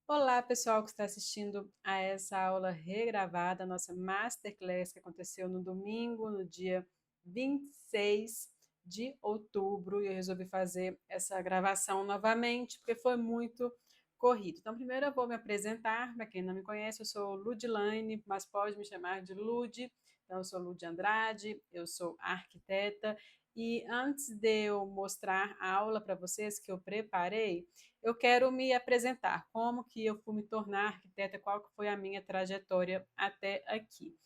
Olá, pessoal que está assistindo a essa aula regravada, nossa Masterclass que aconteceu no domingo, no dia 26 de outubro, e eu resolvi fazer essa gravação novamente, porque foi muito corrido. Então, primeiro eu vou me apresentar, para quem não me conhece, eu sou Ludlaine, mas pode me chamar de Lud. Então, eu sou Lud Andrade, eu sou arquiteta, e antes de eu mostrar a aula para vocês que eu preparei, eu quero me apresentar, como que eu fui me tornar arquiteta, qual que foi a minha trajetória até aqui.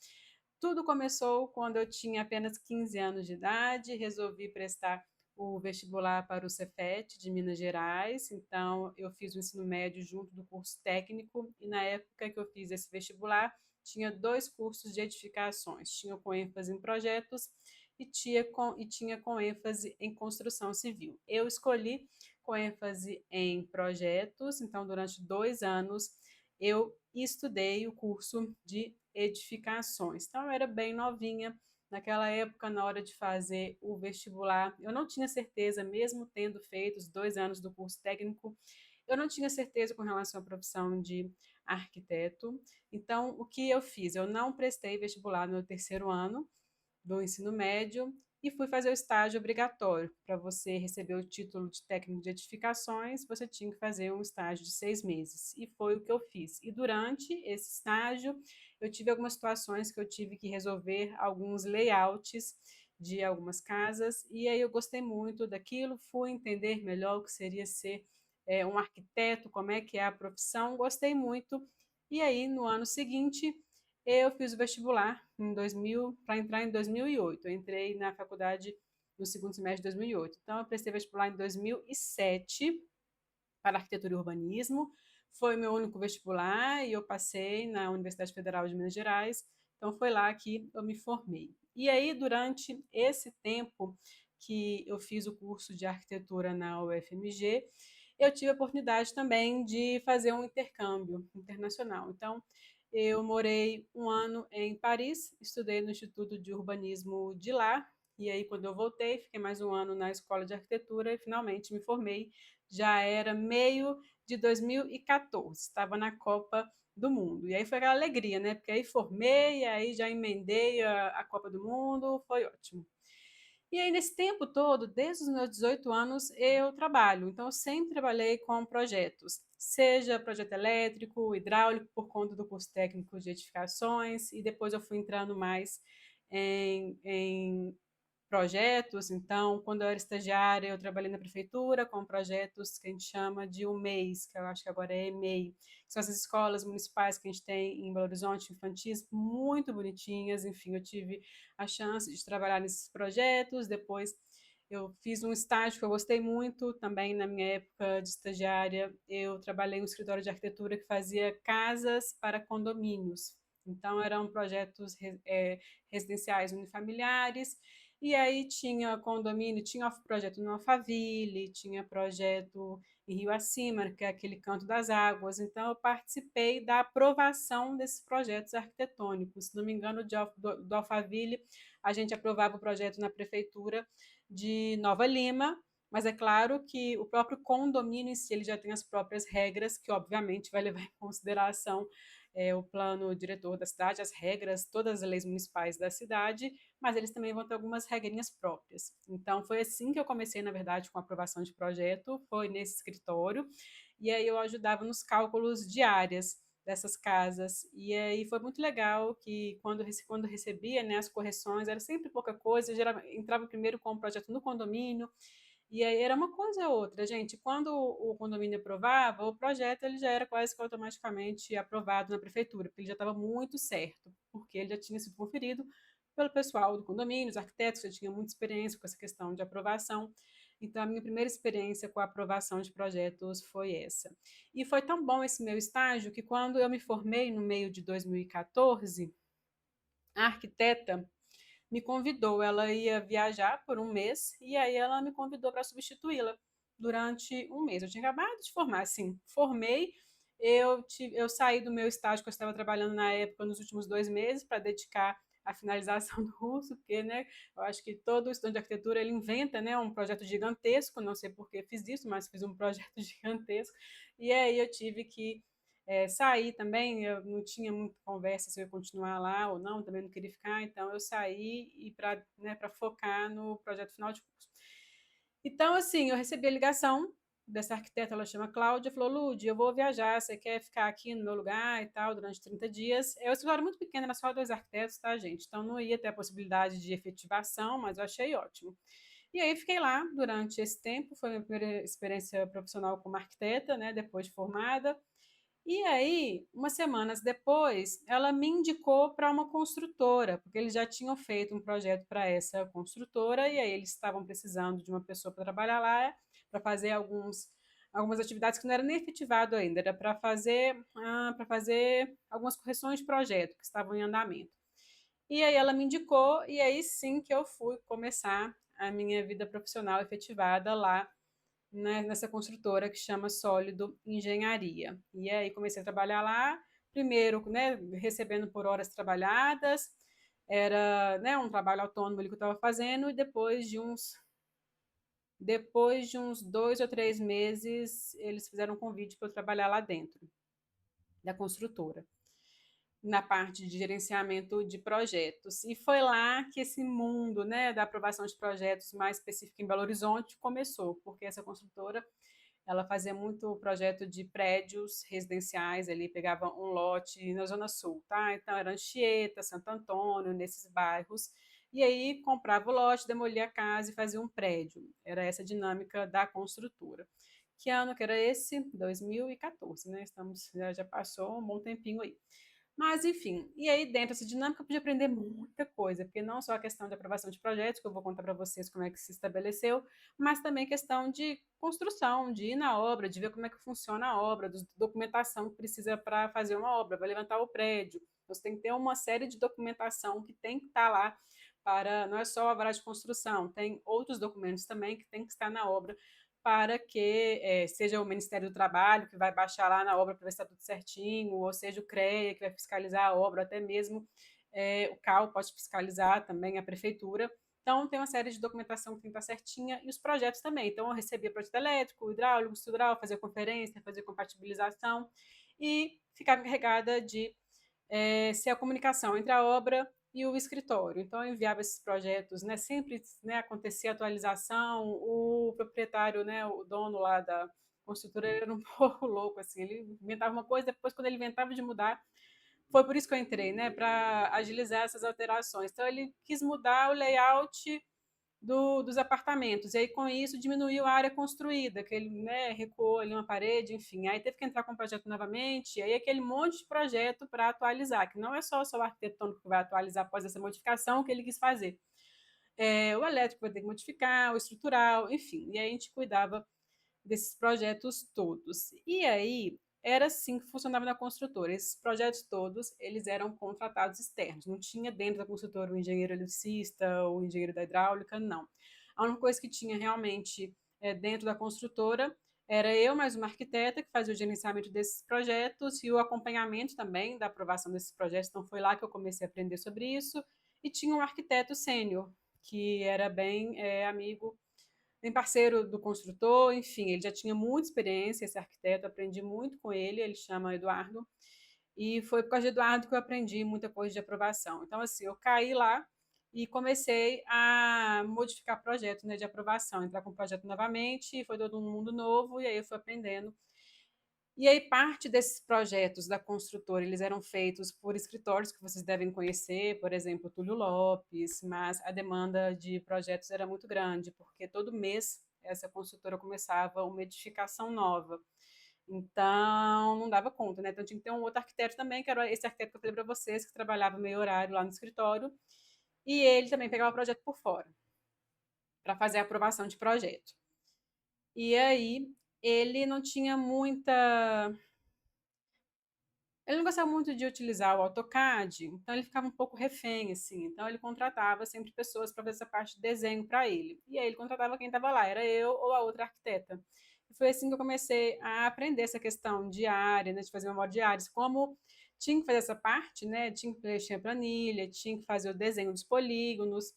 Tudo começou quando eu tinha apenas 15 anos de idade, resolvi prestar o vestibular para o Cefet de Minas Gerais, então eu fiz o ensino médio junto do curso técnico, e na época que eu fiz esse vestibular, tinha dois cursos de edificações, tinha com ênfase em projetos tinha com ênfase em construção civil. Eu escolhi com ênfase em projetos, então durante 2 anos eu estudei o curso de edificações. Então eu era bem novinha, naquela época, na hora de fazer o vestibular, eu não tinha certeza, mesmo tendo feito os 2 anos do curso técnico, eu não tinha certeza com relação à profissão de arquiteto. Então, o que eu fiz? Eu não prestei vestibular no terceiro ano do ensino médio e fui fazer o estágio obrigatório. Para você receber o título de técnico de edificações, você tinha que fazer um estágio de 6 meses. E foi o que eu fiz. E durante esse estágio, eu tive algumas situações que eu tive que resolver alguns layouts de algumas casas, e aí eu gostei muito daquilo, fui entender melhor o que seria ser um arquiteto, como é que é a profissão, gostei muito. E aí, no ano seguinte, eu fiz o vestibular em 2000 para entrar em 2008. Eu entrei na faculdade no segundo semestre de 2008. Então, eu prestei vestibular em 2007 para arquitetura e urbanismo. Foi meu único vestibular e eu passei na Universidade Federal de Minas Gerais. Então, foi lá que eu me formei. E aí, durante esse tempo que eu fiz o curso de arquitetura na UFMG, eu tive a oportunidade também de fazer um intercâmbio internacional. Então, eu morei um ano em Paris, estudei no Instituto de Urbanismo de lá, e aí quando eu voltei, fiquei mais um ano na Escola de Arquitetura e finalmente me formei. Já era meio de 2014, estava na Copa do Mundo. E aí foi aquela alegria, né? Porque aí formei, aí já emendei a Copa do Mundo, foi ótimo. E aí, nesse tempo todo, desde os meus 18 anos, eu trabalho. Então, eu sempre trabalhei com projetos, seja projeto elétrico, hidráulico, por conta do curso técnico de edificações, e depois eu fui entrando mais em projetos. Então, quando eu era estagiária, eu trabalhei na prefeitura com projetos que a gente chama de UMEIs, que eu acho que agora é EMEI, que são essas escolas municipais que a gente tem em Belo Horizonte, infantis, muito bonitinhas. Enfim, eu tive a chance de trabalhar nesses projetos. Depois, eu fiz um estágio que eu gostei muito, também na minha época de estagiária, eu trabalhei em um escritório de arquitetura que fazia casas para condomínios. Então, eram projetos residenciais unifamiliares, e aí tinha condomínio, tinha projeto no Alphaville, tinha projeto em Rio Acima, que é aquele canto das águas. Então, eu participei da aprovação desses projetos arquitetônicos. Se não me engano, do Alphaville, a gente aprovava o projeto na prefeitura de Nova Lima, mas é claro que o próprio condomínio em si ele já tem as próprias regras, que obviamente vai levar em consideração o plano diretor da cidade, as regras, todas as leis municipais da cidade, mas eles também vão ter algumas regrinhas próprias. Então, foi assim que eu comecei, na verdade, com a aprovação de projeto, foi nesse escritório, e aí eu ajudava nos cálculos de áreas dessas casas, e aí foi muito legal que quando recebia, né, as correções, era sempre pouca coisa, eu entrava primeiro com o projeto no condomínio, e aí era uma coisa ou outra, gente. Quando o condomínio aprovava, o projeto ele já era quase que automaticamente aprovado na prefeitura, porque ele já estava muito certo, porque ele já tinha sido conferido pelo pessoal do condomínio, os arquitetos já tinham muita experiência com essa questão de aprovação. Então, a minha primeira experiência com a aprovação de projetos foi essa. E foi tão bom esse meu estágio que quando eu me formei no meio de 2014, a arquiteta me convidou. Ela ia viajar por um mês e aí ela me convidou para substituí-la durante um mês. Eu tinha acabado de formar, assim, formei. Eu saí do meu estágio que eu estava trabalhando na época nos últimos 2 meses para dedicar à finalização do curso, porque, né, eu acho que todo estudante de arquitetura ele inventa, né, um projeto gigantesco. Não sei por que fiz isso, mas fiz um projeto gigantesco. E aí eu tive que saí também, eu não tinha muita conversa se eu ia continuar lá ou não, também não queria ficar, então eu saí e para, né, para focar no projeto final de curso. Então, assim, eu recebi a ligação dessa arquiteta, ela chama Cláudia, falou, Lud, eu vou viajar, você quer ficar aqui no meu lugar e tal, durante 30 dias? É uma escritório muito pequeno, era só 2 arquitetos, tá, gente? Então não ia ter a possibilidade de efetivação, mas eu achei ótimo. E aí fiquei lá durante esse tempo, foi a minha primeira experiência profissional como arquiteta, né, depois de formada. E aí, umas semanas depois, ela me indicou para uma construtora, porque eles já tinham feito um projeto para essa construtora, e aí eles estavam precisando de uma pessoa para trabalhar lá, para fazer algumas atividades que não era nem efetivado ainda, era para fazer algumas correções de projeto que estavam em andamento. E aí ela me indicou, e aí sim que eu fui começar a minha vida profissional efetivada lá, né, nessa construtora que chama Sólido Engenharia. E aí comecei a trabalhar lá, primeiro, né, recebendo por horas trabalhadas, era, né, um trabalho autônomo ali que eu estava fazendo, e depois de uns 2 ou 3 meses, eles fizeram um convite para eu trabalhar lá dentro da construtora, na parte de gerenciamento de projetos. E foi lá que esse mundo, né, da aprovação de projetos mais específico em Belo Horizonte começou, porque essa construtora ela fazia muito projeto de prédios residenciais, ali pegava um lote na Zona Sul, tá? Então era Anchieta, Santo Antônio, nesses bairros. E aí comprava o lote, demolia a casa e fazia um prédio. Era essa a dinâmica da construtora. Que ano que era esse? 2014, né? Já passou um bom tempinho aí. Mas, enfim, e aí dentro dessa dinâmica eu pude aprender muita coisa, porque não só a questão de aprovação de projetos, que eu vou contar para vocês como é que se estabeleceu, mas também questão de construção, de ir na obra, de ver como é que funciona a obra, da documentação que precisa para fazer uma obra, para levantar o prédio. Você tem que ter uma série de documentação que tem que estar lá para, não é só a vara de construção, tem outros documentos também que tem que estar na obra para que seja o Ministério do Trabalho que vai baixar lá na obra para ver se está tudo certinho, ou seja o CREA que vai fiscalizar a obra, até mesmo o CAL pode fiscalizar também a prefeitura. Então, tem uma série de documentação que tem que estar certinha e os projetos também. Então, eu recebia projeto elétrico, hidráulico, estrutural, fazia conferência, fazia compatibilização e ficava encarregada de ser a comunicação entre a obra e o escritório. Então, eu enviava esses projetos, né, sempre, né, acontecia atualização, o proprietário, né, o dono lá da construtora, ele era um pouco louco, assim, ele inventava uma coisa, depois, quando ele inventava de mudar, foi por isso que eu entrei, né, para agilizar essas alterações. Então, ele quis mudar o layout dos apartamentos. E aí, com isso, diminuiu a área construída, que ele, né, recuou ali uma parede, enfim. Aí teve que entrar com o projeto novamente, e aí aquele monte de projeto para atualizar, que não é só o seu arquitetônico que vai atualizar após essa modificação que ele quis fazer. O elétrico vai ter que modificar, o estrutural, enfim. E aí a gente cuidava desses projetos todos. E aí era assim que funcionava na construtora. Esses projetos todos, eles eram contratados externos. Não tinha dentro da construtora o engenheiro eletricista, o engenheiro da hidráulica, não. A única coisa que tinha realmente dentro da construtora era eu mais uma arquiteta que fazia o gerenciamento desses projetos e o acompanhamento também da aprovação desses projetos. Então foi lá que eu comecei a aprender sobre isso. E tinha um arquiteto sênior, que era bem amigo, bem parceiro do construtor, enfim, ele já tinha muita experiência, esse arquiteto, aprendi muito com ele, ele chama Eduardo, e foi por causa de Eduardo que eu aprendi muita coisa de aprovação. Então, assim, eu caí lá e comecei a modificar projetos, né, de aprovação, entrar com o projeto novamente, foi todo um mundo novo, e aí eu fui aprendendo. E aí, parte desses projetos da construtora, eles eram feitos por escritórios que vocês devem conhecer, por exemplo, Túlio Lopes, mas a demanda de projetos era muito grande, porque todo mês essa construtora começava uma edificação nova. Então, não dava conta, né? Então, tinha que ter um outro arquiteto também, que era esse arquiteto que eu falei para vocês, que trabalhava meio horário lá no escritório, e ele também pegava o projeto por fora, para fazer a aprovação de projeto. E aí, ele não tinha muita ele não gostava muito de utilizar o AutoCAD, então ele ficava um pouco refém, assim. Então ele contratava sempre pessoas para fazer essa parte de desenho para ele. E aí ele contratava quem estava lá, era eu ou a outra arquiteta. E foi assim que eu comecei a aprender essa questão diária, né, de fazer memória diária, como tinha que fazer essa parte, né, tinha que preencher a planilha, tinha que fazer o desenho dos polígonos.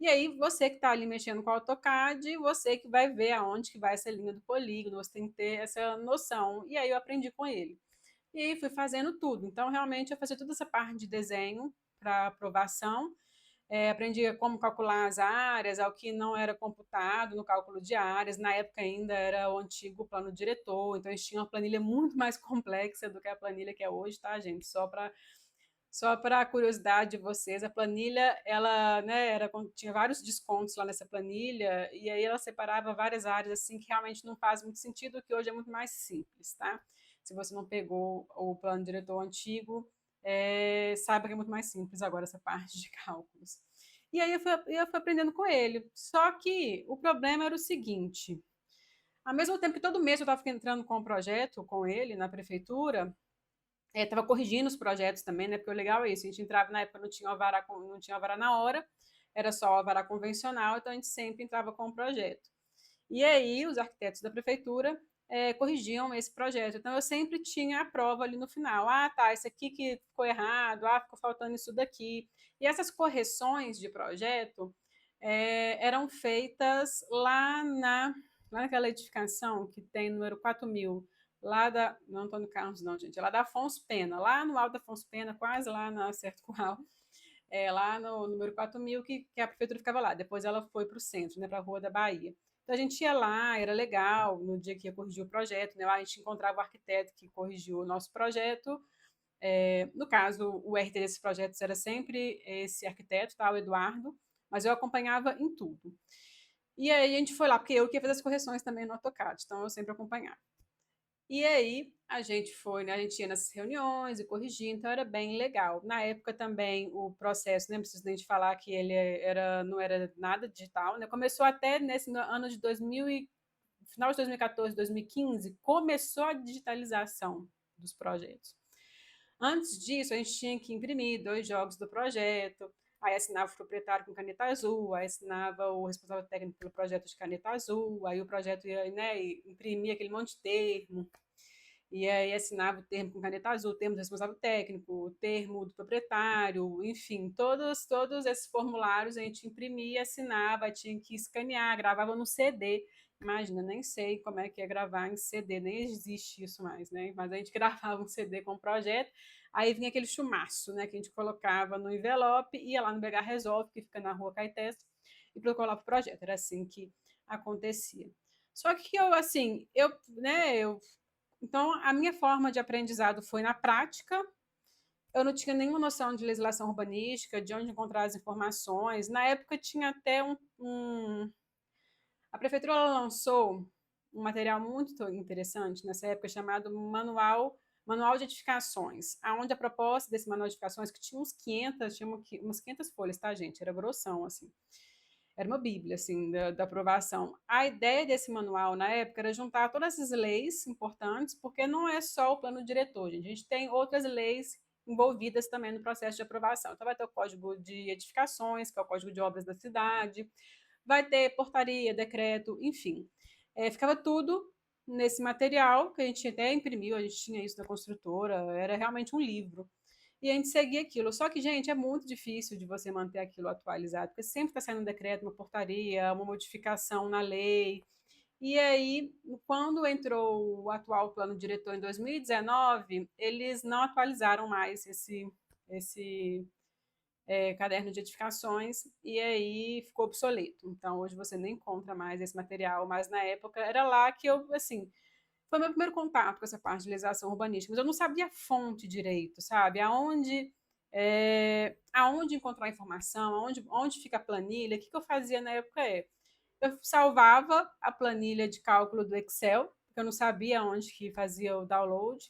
E aí você que está ali mexendo com o AutoCAD, você que vai ver aonde que vai essa linha do polígono, você tem que ter essa noção. E aí eu aprendi com ele. e fui fazendo tudo. Então, realmente, eu fazia toda essa parte de desenho para aprovação, aprendi como calcular as áreas, ao que não era computado no cálculo de áreas. Na época ainda era o antigo plano diretor, então eles tinham uma planilha muito mais complexa do que a planilha que é hoje, tá, gente? Só para a curiosidade de vocês, a planilha, ela, né, tinha vários descontos lá nessa planilha, e aí ela separava várias áreas, assim, que realmente não faz muito sentido, que hoje é muito mais simples, tá? Se você não pegou o plano diretor antigo, saiba que é muito mais simples agora essa parte de cálculos. E aí eu fui aprendendo com ele. Só que o problema era o seguinte: ao mesmo tempo que todo mês eu estava entrando com um projeto com ele na prefeitura, estava corrigindo os projetos também, né? Porque o legal é isso, a gente entrava na época, não tinha alvará na hora, era só o alvará convencional, então a gente sempre entrava com o projeto. E aí os arquitetos da prefeitura corrigiam esse projeto. Então eu sempre tinha a prova ali no final. Ah, tá, isso aqui que ficou errado, ah, ficou faltando isso daqui. E essas correções de projeto eram feitas lá naquela edificação que tem número 4000, lá da. Não Antônio Carlos, não, gente, é lá da Afonso Pena, lá no alto da Afonso Pena, quase lá na Certo Curral, lá no número 4000, que a prefeitura ficava lá. Depois ela foi para o centro, né, para a Rua da Bahia. Então a gente ia lá, era legal, no dia que ia corrigir o projeto, né, a gente encontrava o arquiteto que corrigiu o nosso projeto. No caso, o RT desses projetos era sempre esse arquiteto, tá, o Eduardo, mas eu acompanhava em tudo. E aí a gente foi lá, porque eu que ia fazer as correções também no AutoCAD, então eu sempre acompanhava. E aí a gente foi, né, a gente ia nessas reuniões e corrigia, então era bem legal. Na época também o processo, nem preciso nem de falar que ele não era nada digital, né? Começou até nesse ano de 2000 final de 2014, 2015, começou a digitalização dos projetos. Antes disso, a gente tinha que imprimir 2 jogos do projeto, aí assinava o proprietário com caneta azul, aí assinava o responsável técnico pelo projeto de caneta azul, aí o projeto ia, né, imprimir aquele monte de termo, e aí assinava o termo com caneta azul, o termo do responsável técnico, o termo do proprietário, enfim, todos esses formulários a gente imprimia, assinava, tinha que escanear, gravava no CD. Imagina, nem sei como é que é gravar em CD, nem existe isso mais, né? Mas a gente gravava um CD com o projeto, aí vinha aquele chumaço, né? Que a gente colocava no envelope, ia lá no BH Resolve, que fica na rua Caetés, e colocava o projeto. Era assim que acontecia. Só que eu, assim, então, a minha forma de aprendizado foi na prática. Eu não tinha nenhuma noção de legislação urbanística, de onde encontrar as informações. Na época, tinha até a prefeitura lançou um material muito interessante nessa época chamado Manual de Edificações, aonde a proposta desse manual de edificações, que tinha umas 500 folhas, tá, gente? Era grossão, assim. Era uma bíblia, assim, da aprovação. A ideia desse manual, na época, era juntar todas essas leis importantes, porque não é só o plano diretor, gente. A gente tem outras leis envolvidas também no processo de aprovação. Então, vai ter o Código de Edificações, que é o Código de Obras da cidade, vai ter portaria, decreto, enfim. Ficava tudo nesse material, que a gente até imprimiu, a gente tinha isso na construtora, era realmente um livro. E a gente seguia aquilo. Só que, gente, é muito difícil de você manter aquilo atualizado, porque sempre está saindo um decreto, uma portaria, uma modificação na lei. E aí, quando entrou o atual plano diretor em 2019, eles não atualizaram mais esse caderno de edificações e aí ficou obsoleto. Então, hoje você nem encontra mais esse material, mas na época era lá que eu, assim, foi meu primeiro contato com essa parte de legislação urbanística, mas eu não sabia a fonte direito, sabe? Aonde encontrar informação, onde fica a planilha. O que eu fazia na época eu salvava a planilha de cálculo do Excel, porque eu não sabia onde que fazia o download,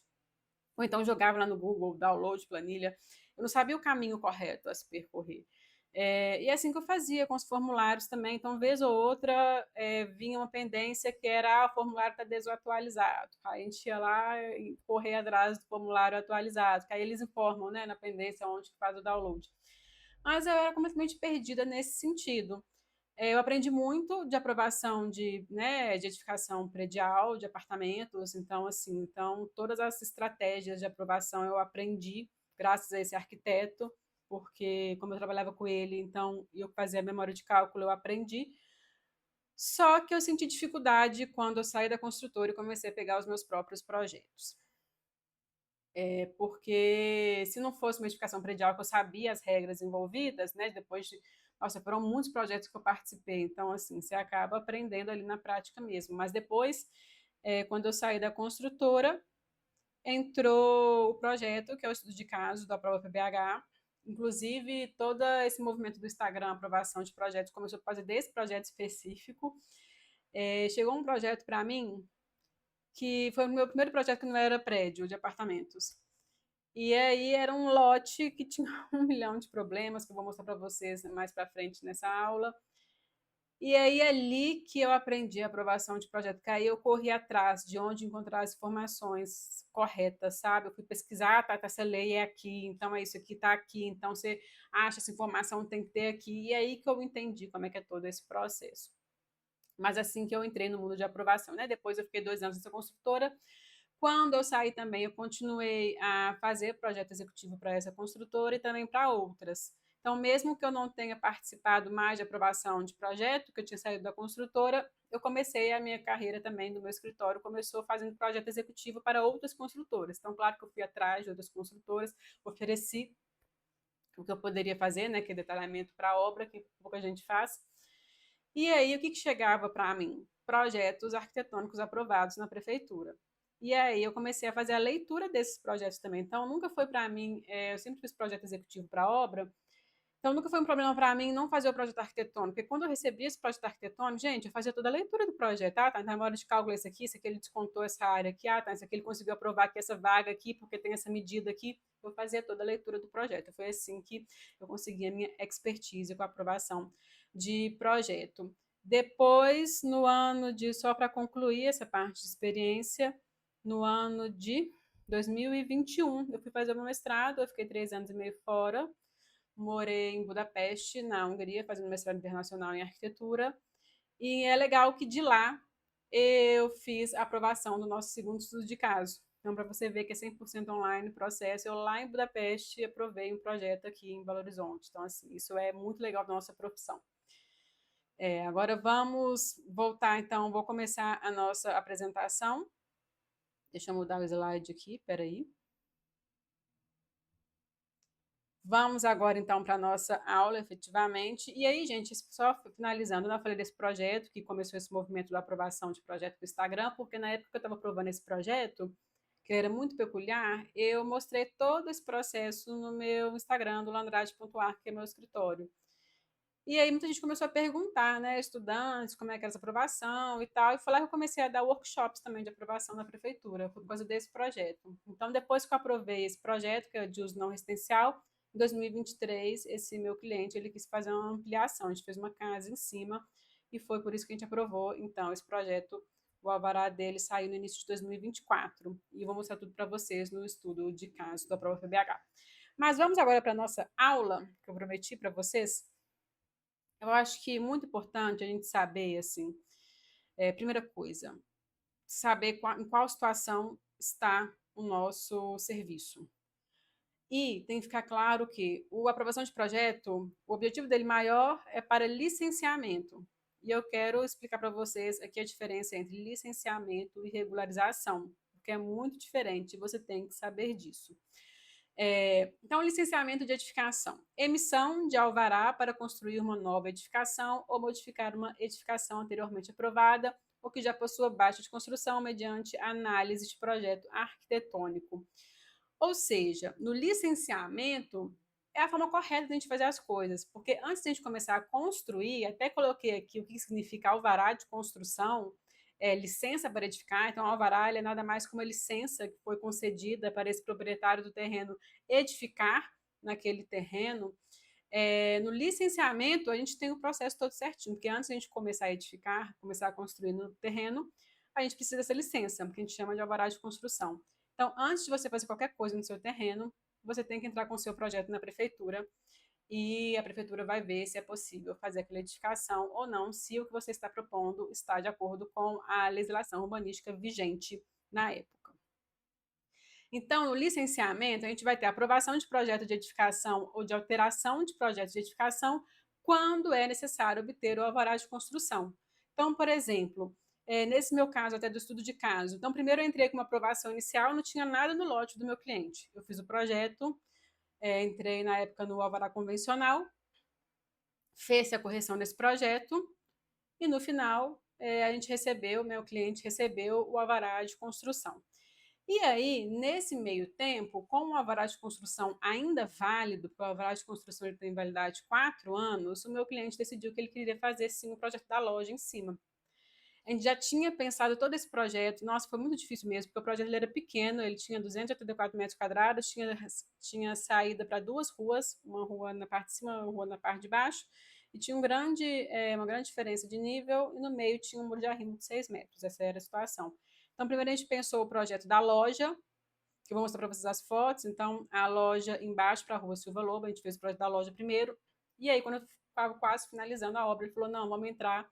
ou então jogava lá no Google, download, planilha. Eu não sabia o caminho correto a se percorrer. E é assim que eu fazia com os formulários também. Então, vez ou outra, vinha uma pendência que era o formulário está desatualizado. Aí a gente ia lá e correr atrás do formulário atualizado, que aí eles informam, né, na pendência onde que faz o download. Mas eu era completamente perdida nesse sentido. Eu aprendi muito de aprovação né, de edificação predial, de apartamentos, então, assim, então, todas as estratégias de aprovação eu aprendi graças a esse arquiteto, porque como eu trabalhava com ele, então, eu fazia a memória de cálculo, eu aprendi. Só que eu senti dificuldade quando eu saí da construtora e comecei a pegar os meus próprios projetos. porque se não fosse uma edificação predial que eu sabia as regras envolvidas, né, depois de, nossa, foram muitos projetos que eu participei, então, assim, você acaba aprendendo ali na prática mesmo. Mas depois, quando eu saí da construtora, entrou o projeto, que é o estudo de caso da prova PBH. Inclusive, todo esse movimento do Instagram, aprovação de projetos, começou por causa desse projeto específico. Chegou um projeto para mim, que foi o meu primeiro projeto que não era prédio, de apartamentos. E aí era um lote que tinha 1 milhão de problemas, que eu vou mostrar para vocês mais para frente nessa aula. E aí ali que eu aprendi a aprovação de projeto, que aí eu corri atrás de onde encontrar as informações corretas, sabe? Eu fui pesquisar, tá, essa lei é aqui, então é isso aqui, tá aqui, então você acha essa informação tem que ter aqui. E aí que eu entendi como é que é todo esse processo. Mas assim que eu entrei no mundo de aprovação, né? Depois eu fiquei 2 anos nessa construtora. Quando eu saí também, eu continuei a fazer projeto executivo para essa construtora e também para outras. Então, mesmo que eu não tenha participado mais de aprovação de projeto, que eu tinha saído da construtora, eu comecei a minha carreira também do meu escritório, começou fazendo projeto executivo para outras construtoras. Então, claro que eu fui atrás de outras construtoras, ofereci o que eu poderia fazer, né, que é detalhamento para a obra, que pouca gente faz. E aí, o que chegava para mim? Projetos arquitetônicos aprovados na prefeitura. E aí eu comecei a fazer a leitura desses projetos também. Então, nunca foi para mim, eu sempre fiz projeto executivo para obra, então nunca foi um problema para mim não fazer o projeto arquitetônico, porque quando eu recebi esse projeto arquitetônico, gente, eu fazia toda a leitura do projeto, tá, na hora de cálculo isso aqui ele descontou essa área aqui, tá, isso aqui ele conseguiu aprovar aqui essa vaga aqui, porque tem essa medida aqui, eu fazia toda a leitura do projeto. Foi assim que eu consegui a minha expertise com a aprovação de projeto. Depois, no ano de, só para concluir essa parte de experiência, no ano de 2021, eu fui fazer o meu mestrado, eu fiquei 3 anos e meio fora, morei em Budapeste, na Hungria, fazendo mestrado internacional em arquitetura, e é legal que de lá eu fiz a aprovação do nosso segundo estudo de caso. Então, para você ver que é 100% online o processo, eu lá em Budapeste aprovei um projeto aqui em Belo Horizonte. Então, assim, isso é muito legal da nossa profissão. Agora vamos voltar, então, vou começar a nossa apresentação. Deixa eu mudar o slide aqui, peraí. Vamos agora, então, para a nossa aula, efetivamente. E aí, gente, só finalizando, eu falei desse projeto, que começou esse movimento da aprovação de projeto do Instagram, porque na época que eu estava aprovando esse projeto, que era muito peculiar, eu mostrei todo esse processo no meu Instagram, do landrade.ar, que é meu escritório. E aí muita gente começou a perguntar, né, estudantes, como é que era essa aprovação e tal, e foi lá que eu comecei a dar workshops também de aprovação na prefeitura, por causa desse projeto. Então, depois que eu aprovei esse projeto, que é de uso não residencial, em 2023, esse meu cliente, ele quis fazer uma ampliação, a gente fez uma casa em cima, e foi por isso que a gente aprovou, então, esse projeto, o alvará dele saiu no início de 2024, e eu vou mostrar tudo para vocês no estudo de caso da prova PBH. Mas vamos agora para a nossa aula, que eu prometi para vocês. Eu acho que é muito importante a gente saber, assim, primeira coisa, saber em qual situação está o nosso serviço. E tem que ficar claro que a aprovação de projeto, o objetivo dele maior é para licenciamento. E eu quero explicar para vocês aqui a diferença entre licenciamento e regularização, porque é muito diferente, você tem que saber disso. Então, licenciamento de edificação. Emissão de alvará para construir uma nova edificação ou modificar uma edificação anteriormente aprovada ou que já possua baixa de construção mediante análise de projeto arquitetônico. Ou seja, no licenciamento é a forma correta de a gente fazer as coisas, porque antes de a gente começar a construir, até coloquei aqui o que significa alvará de construção, licença para edificar. Então, o alvará é nada mais que uma licença que foi concedida para esse proprietário do terreno edificar naquele terreno. No licenciamento, a gente tem o processo todo certinho, porque antes de a gente começar a edificar, começar a construir no terreno, a gente precisa dessa licença, que a gente chama de alvará de construção. Então, antes de você fazer qualquer coisa no seu terreno, você tem que entrar com o seu projeto na prefeitura e a prefeitura vai ver se é possível fazer aquela edificação ou não, se o que você está propondo está de acordo com a legislação urbanística vigente na época. Então, no licenciamento, a gente vai ter aprovação de projeto de edificação ou de alteração de projeto de edificação quando é necessário obter o alvará de construção. Então, por exemplo, nesse meu caso, até do estudo de caso. Então, primeiro eu entrei com uma aprovação inicial, não tinha nada no lote do meu cliente. Eu fiz o projeto, entrei na época no alvará convencional, fez a correção desse projeto e no final a gente recebeu, o cliente recebeu o alvará de construção. E aí, nesse meio tempo, com o alvará de construção ainda válido, porque o alvará de construção ele tem validade de 4 anos, o meu cliente decidiu que ele queria fazer sim o projeto da loja em cima. A gente já tinha pensado todo esse projeto, nossa, foi muito difícil mesmo, porque o projeto ele era pequeno, ele tinha 284 metros quadrados, tinha saída para 2 ruas, uma rua na parte de cima, uma rua na parte de baixo, e tinha uma grande diferença de nível, e no meio tinha um muro de arrimo de 6 metros, essa era a situação. Então, primeiro a gente pensou o projeto da loja, que eu vou mostrar para vocês as fotos, então a loja embaixo para a rua Silva Lobo, a gente fez o projeto da loja primeiro, e aí quando eu estava quase finalizando a obra, ele falou, não, vamos entrar.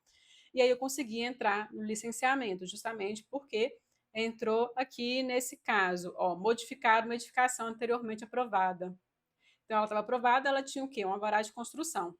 E aí eu consegui entrar no licenciamento, justamente porque entrou aqui nesse caso, modificar uma edificação anteriormente aprovada. Então, ela estava aprovada, ela tinha o quê? Um alvará de construção.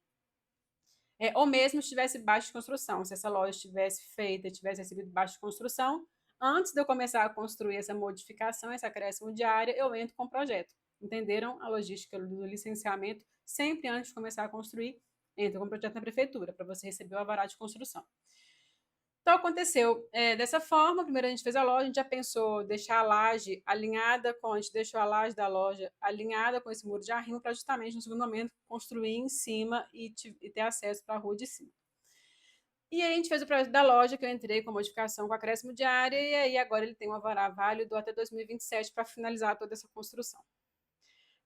Ou mesmo se tivesse baixo de construção, se essa loja tivesse feita, tivesse recebido baixo de construção, antes de eu começar a construir essa modificação, esse acréscimo de área, eu entro com o projeto. Entenderam a logística do licenciamento? Sempre antes de começar a construir, entra com o projeto na prefeitura, para você receber o alvará de construção. Então, aconteceu dessa forma. Primeiro a gente fez a loja, a gente já pensou deixar a laje alinhada com, a gente deixou a laje da loja alinhada com esse muro de arrimo para justamente no segundo momento construir em cima e ter acesso para a rua de cima. E aí a gente fez o projeto da loja, que eu entrei com modificação com acréscimo de área, e aí agora ele tem um alvará válido até 2027 para finalizar toda essa construção.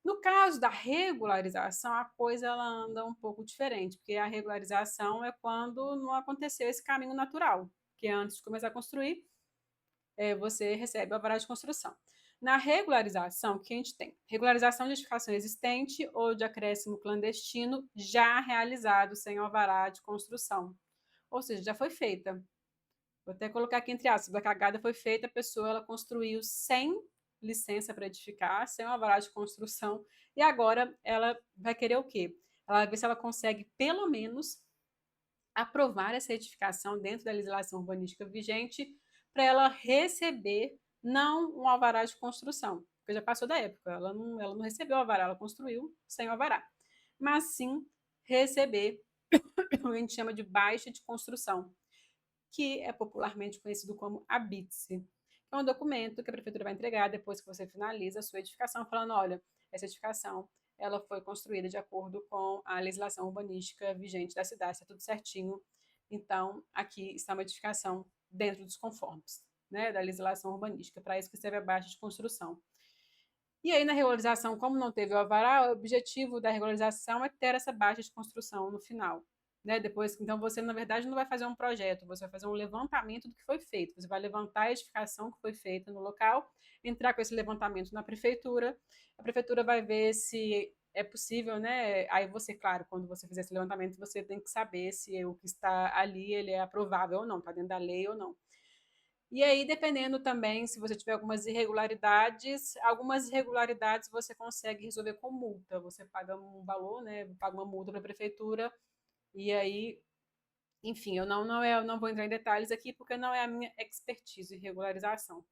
No caso da regularização, a coisa ela anda um pouco diferente, porque a regularização é quando não aconteceu esse caminho natural, que é antes de começar a construir, você recebe o alvará de construção. Na regularização, o que a gente tem? Regularização de edificação existente ou de acréscimo clandestino já realizado sem alvará de construção. Ou seja, já foi feita. Vou até colocar aqui entre aspas, a cagada foi feita, a pessoa ela construiu sem licença para edificar, sem uma alvará de construção, e agora ela vai querer o quê? Ela vai ver se ela consegue, pelo menos, aprovar essa edificação dentro da legislação urbanística vigente para ela receber não um alvará de construção, porque já passou da época, ela não recebeu o alvará, ela construiu sem o alvará, mas sim receber o que a gente chama de baixa de construção, que é popularmente conhecido como habite-se. É um documento que a prefeitura vai entregar depois que você finaliza a sua edificação, falando, olha, essa edificação ela foi construída de acordo com a legislação urbanística vigente da cidade, está tudo certinho. Então, aqui está uma edificação dentro dos conformes, né, da legislação urbanística, para isso que serve a baixa de construção. E aí, na regularização, como não teve o alvará, o objetivo da regularização é ter essa baixa de construção no final. Né? Depois, então, você, na verdade, não vai fazer um projeto, você vai fazer um levantamento do que foi feito. Você vai levantar a edificação que foi feita no local, entrar com esse levantamento na prefeitura, a prefeitura vai ver se é possível, né? Aí você, claro, quando você fizer esse levantamento, você tem que saber se o que está ali ele é aprovável ou não, está dentro da lei ou não. E aí, dependendo também, se você tiver algumas irregularidades você consegue resolver com multa. Você paga um valor, né? Paga uma multa para a prefeitura, e aí, enfim, eu não vou entrar em detalhes aqui porque não é a minha expertise em regularização.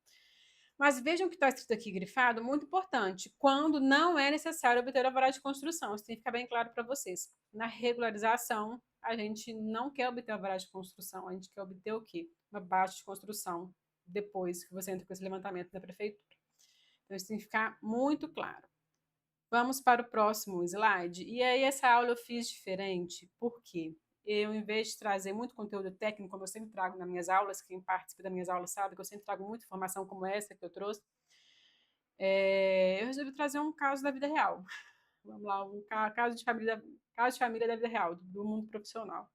Mas vejam que está escrito aqui, grifado, muito importante, quando não é necessário obter alvará de construção. Isso tem que ficar bem claro para vocês. Na regularização, a gente não quer obter alvará de construção, a gente quer obter o quê? Uma baixa de construção, depois que você entra com esse levantamento da prefeitura. Então, isso tem que ficar muito claro. Vamos para o próximo slide. E aí, essa aula eu fiz diferente, por quê? Eu, em vez de trazer muito conteúdo técnico, como eu sempre trago nas minhas aulas, quem participa das minhas aulas sabe que eu sempre trago muita informação como essa que eu trouxe, eu resolvi trazer um caso da vida real. Vamos lá, um caso de família da vida real, do mundo profissional.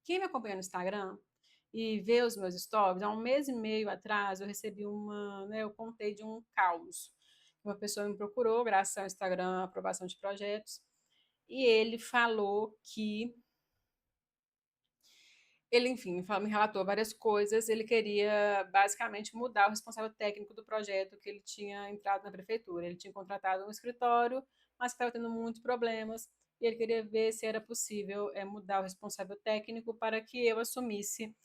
Quem me acompanha no Instagram e vê os meus stories, há um mês e meio atrás eu recebi eu contei de um caos. Uma pessoa me procurou, graças ao Instagram, aprovação de projetos, e ele falou que ele, enfim, me relatou várias coisas. Ele queria basicamente mudar o responsável técnico do projeto que ele tinha entrado na prefeitura. Ele tinha contratado um escritório, mas estava tendo muitos problemas. E ele queria ver se era possível mudar o responsável técnico para que eu assumisse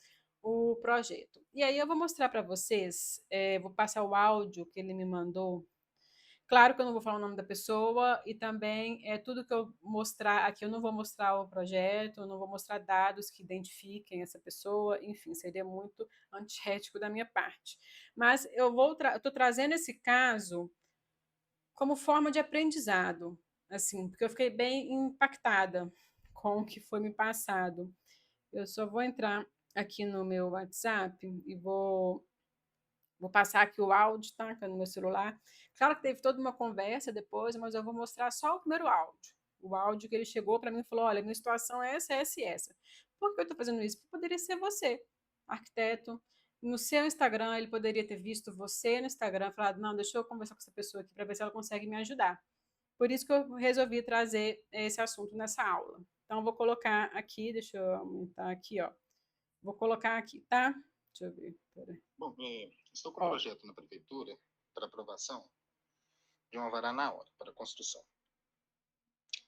o projeto. E aí eu vou mostrar para vocês, vou passar o áudio que ele me mandou. Claro que eu não vou falar o nome da pessoa e também tudo que eu mostrar aqui, eu não vou mostrar o projeto, eu não vou mostrar dados que identifiquem essa pessoa, enfim, seria muito antiético da minha parte. Mas eu estou trazendo esse caso como forma de aprendizado, assim, porque eu fiquei bem impactada com o que foi me passado. Eu só vou entrar aqui no meu WhatsApp e vou passar aqui o áudio, tá? Que é no meu celular. Claro que teve toda uma conversa depois, mas eu vou mostrar só o primeiro áudio. O áudio que ele chegou para mim e falou: olha, minha situação é essa, essa e essa. Por que eu estou fazendo isso? Porque poderia ser você, arquiteto. No seu Instagram, ele poderia ter visto você no Instagram e falado: não, deixa eu conversar com essa pessoa aqui para ver se ela consegue me ajudar. Por isso que eu resolvi trazer esse assunto nessa aula. Então, vou colocar aqui, deixa eu aumentar aqui, ó. Vou colocar aqui, tá? Deixa eu ver. Peraí. Bom, estou com um projeto na prefeitura para aprovação de uma vara na hora para construção.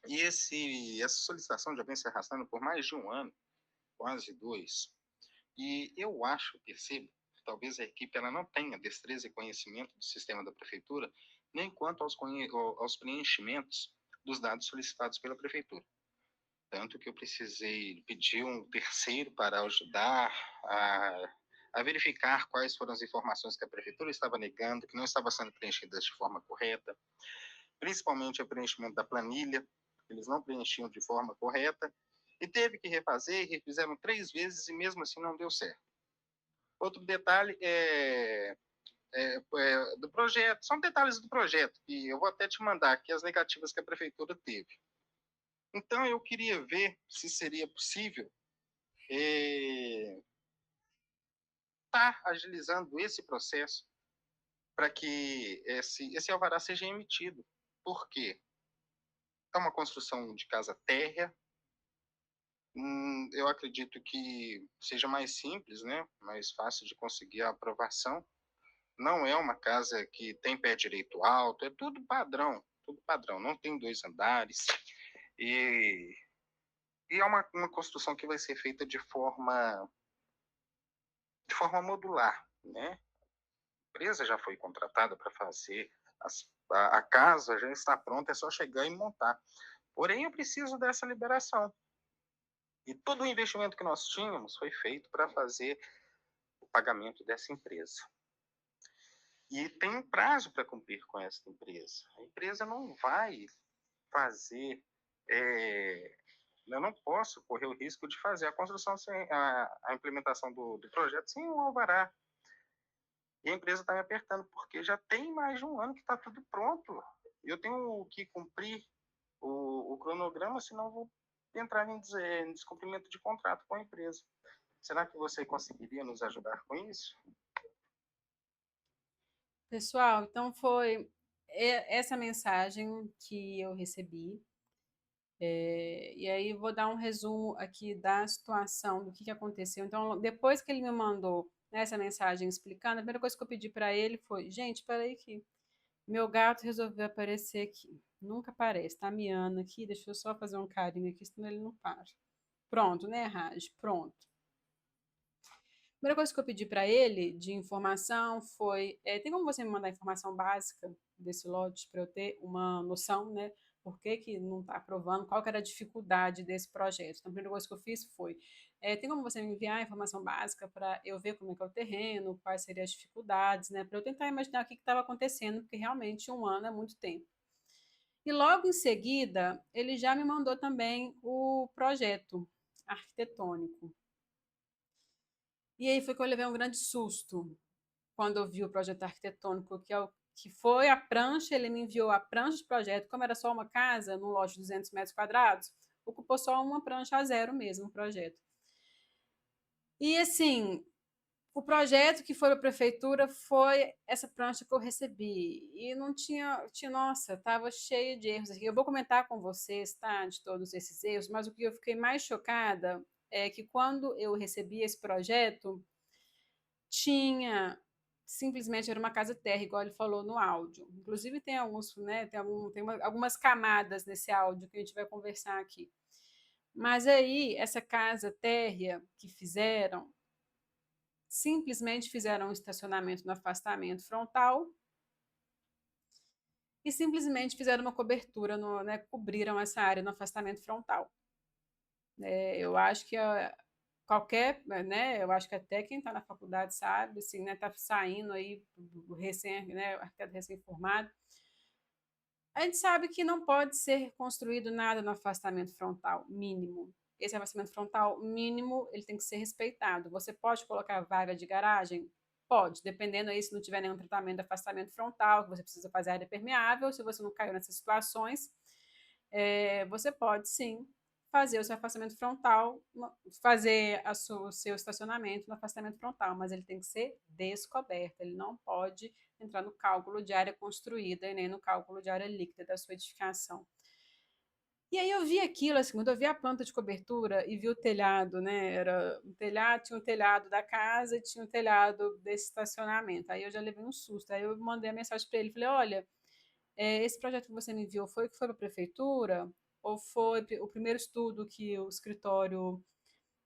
E essa solicitação já vem se arrastando por mais de um ano, quase dois. E eu acho, percebo, que talvez a equipe ela não tenha destreza e conhecimento do sistema da prefeitura, nem quanto aos preenchimentos dos dados solicitados pela prefeitura. Tanto que eu precisei pedir um terceiro para ajudar a verificar quais foram as informações que a prefeitura estava negando, que não estavam sendo preenchidas de forma correta, principalmente o preenchimento da planilha, eles não preenchiam de forma correta, e teve que refazer, refizeram 3 vezes e mesmo assim não deu certo. Outro detalhe do projeto, são detalhes do projeto, e eu vou até te mandar aqui as negativas que a prefeitura teve. Então eu queria ver se seria possível estar agilizando esse processo para que esse alvará seja emitido. Por quê? É uma construção de casa térrea. Eu acredito que seja mais simples, né? Mais fácil de conseguir a aprovação. Não é uma casa que tem pé direito alto, é tudo padrão, tudo padrão. Não tem 2 andares e é uma construção que vai ser feita de forma modular, né? A empresa já foi contratada para fazer, a casa já está pronta, é só chegar e montar. Porém, eu preciso dessa liberação. E todo o investimento que nós tínhamos foi feito para fazer o pagamento dessa empresa. E tem um prazo para cumprir com essa empresa. A empresa não vai fazer. Eu não posso correr o risco de fazer a construção sem a implementação do projeto sem o alvará. E a empresa está me apertando, porque já tem mais de um ano que está tudo pronto. Eu tenho que cumprir o cronograma, senão vou entrar em descumprimento de contrato com a empresa. Será que você conseguiria nos ajudar com isso? Pessoal, então foi essa mensagem que eu recebi. E aí vou dar um resumo aqui da situação, do que aconteceu. Então, depois que ele me mandou essa mensagem explicando, a primeira coisa que eu pedi para ele foi: gente, peraí que meu gato resolveu aparecer aqui. Nunca aparece, tá miando aqui, deixa eu só fazer um carinho aqui, senão ele não para. Pronto, né, Raj? Pronto. A primeira coisa que eu pedi para ele de informação foi: tem como você me mandar a informação básica desse lote para eu ter uma noção, né? Por que, que não está aprovando, qual que era a dificuldade desse projeto. Então, a primeira coisa que eu fiz foi: tem como você me enviar a informação básica para eu ver como é que é o terreno, quais seriam as dificuldades, né? Para eu tentar imaginar o que estava acontecendo, porque realmente um ano é muito tempo. E logo em seguida, ele já me mandou também o projeto arquitetônico. E aí foi que eu levei um grande susto quando eu vi o projeto arquitetônico, que foi a prancha, ele me enviou a prancha de projeto, como era só uma casa, num lote de 200 metros quadrados, ocupou só uma prancha a zero mesmo o projeto. E assim, o projeto que foi para a prefeitura foi essa prancha que eu recebi. E não nossa, estava cheio de erros aqui. Eu vou comentar com vocês, tá, de todos esses erros, mas o que eu fiquei mais chocada é que quando eu recebi esse projeto, tinha simplesmente era uma casa terra, igual ele falou no áudio. Inclusive tem alguns, né, algumas camadas nesse áudio que a gente vai conversar aqui. Mas aí essa casa térrea que fizeram simplesmente fizeram um estacionamento no afastamento frontal e simplesmente fizeram uma cobertura, né, cobriram essa área no afastamento frontal. Eu acho que qualquer, né, eu acho que até quem está na faculdade sabe, assim, né, está saindo aí, recém, né, arquiteto recém-formado, a gente sabe que não pode ser construído nada no afastamento frontal mínimo. Esse afastamento frontal mínimo, ele tem que ser respeitado. Você pode colocar vaga de garagem? Pode, dependendo aí se não tiver nenhum tratamento de afastamento frontal, que você precisa fazer área permeável, se você não caiu nessas situações, você pode sim fazer o seu afastamento frontal, fazer o seu estacionamento no afastamento frontal, mas ele tem que ser descoberto, ele não pode entrar no cálculo de área construída e nem no cálculo de área líquida da sua edificação. E aí eu vi aquilo, assim, quando eu vi a planta de cobertura e vi o telhado, né? Era um telhado, tinha um telhado da casa e tinha um telhado desse estacionamento. Aí eu já levei um susto. Aí eu mandei a mensagem para ele, falei, olha, esse projeto que você me enviou foi o que foi para a prefeitura? Ou foi o primeiro estudo que o escritório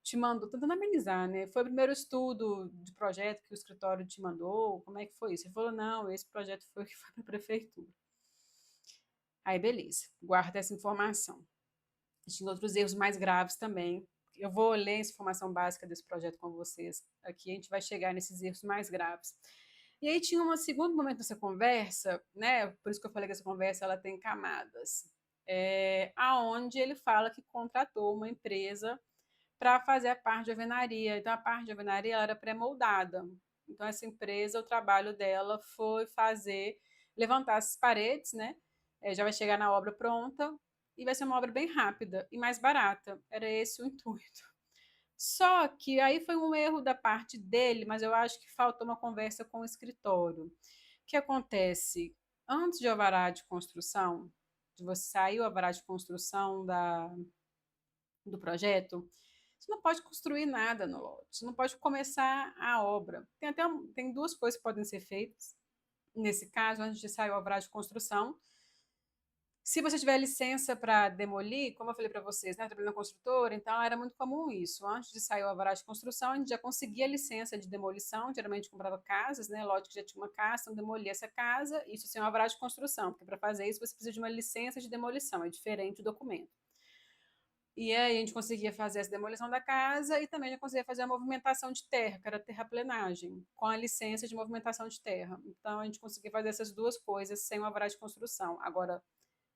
te mandou? Tentando amenizar, né? Foi o primeiro estudo de projeto que o escritório te mandou? Como é que foi isso? Ele falou, não, esse projeto foi o que foi para a prefeitura. Aí, beleza, guarda essa informação. Tinha outros erros mais graves também. Eu vou ler essa informação básica desse projeto com vocês. Aqui a gente vai chegar nesses erros mais graves. E aí tinha um segundo momento dessa conversa, né? Por isso que eu falei que essa conversa ela tem camadas, aonde ele fala que contratou uma empresa para fazer a parte de alvenaria. Então a parte de alvenaria ela era pré-moldada. Então essa empresa, o trabalho dela foi levantar as paredes, né? Já vai chegar na obra pronta e vai ser uma obra bem rápida e mais barata. Era esse o intuito. Só que aí foi um erro da parte dele, mas eu acho que faltou uma conversa com o escritório. O que acontece? Antes de alvará de construção, de você sair o alvará de construção do projeto, você não pode construir nada no lote, você não pode começar a obra. Tem duas coisas que podem ser feitas. Nesse caso, antes de sair o alvará de construção, se você tiver licença para demolir, como eu falei para vocês, né, trabalhando na construtora, então era muito comum isso. Antes de sair o alvará de construção, a gente já conseguia licença de demolição, geralmente comprava casas, né, lote que já tinha uma casa, então demolia essa casa, isso sem o alvará de construção, porque para fazer isso você precisa de uma licença de demolição, é diferente o documento. E aí a gente conseguia fazer essa demolição da casa e também já conseguia fazer a movimentação de terra, que era terraplenagem, com a licença de movimentação de terra. Então a gente conseguia fazer essas duas coisas sem o alvará de construção. Agora,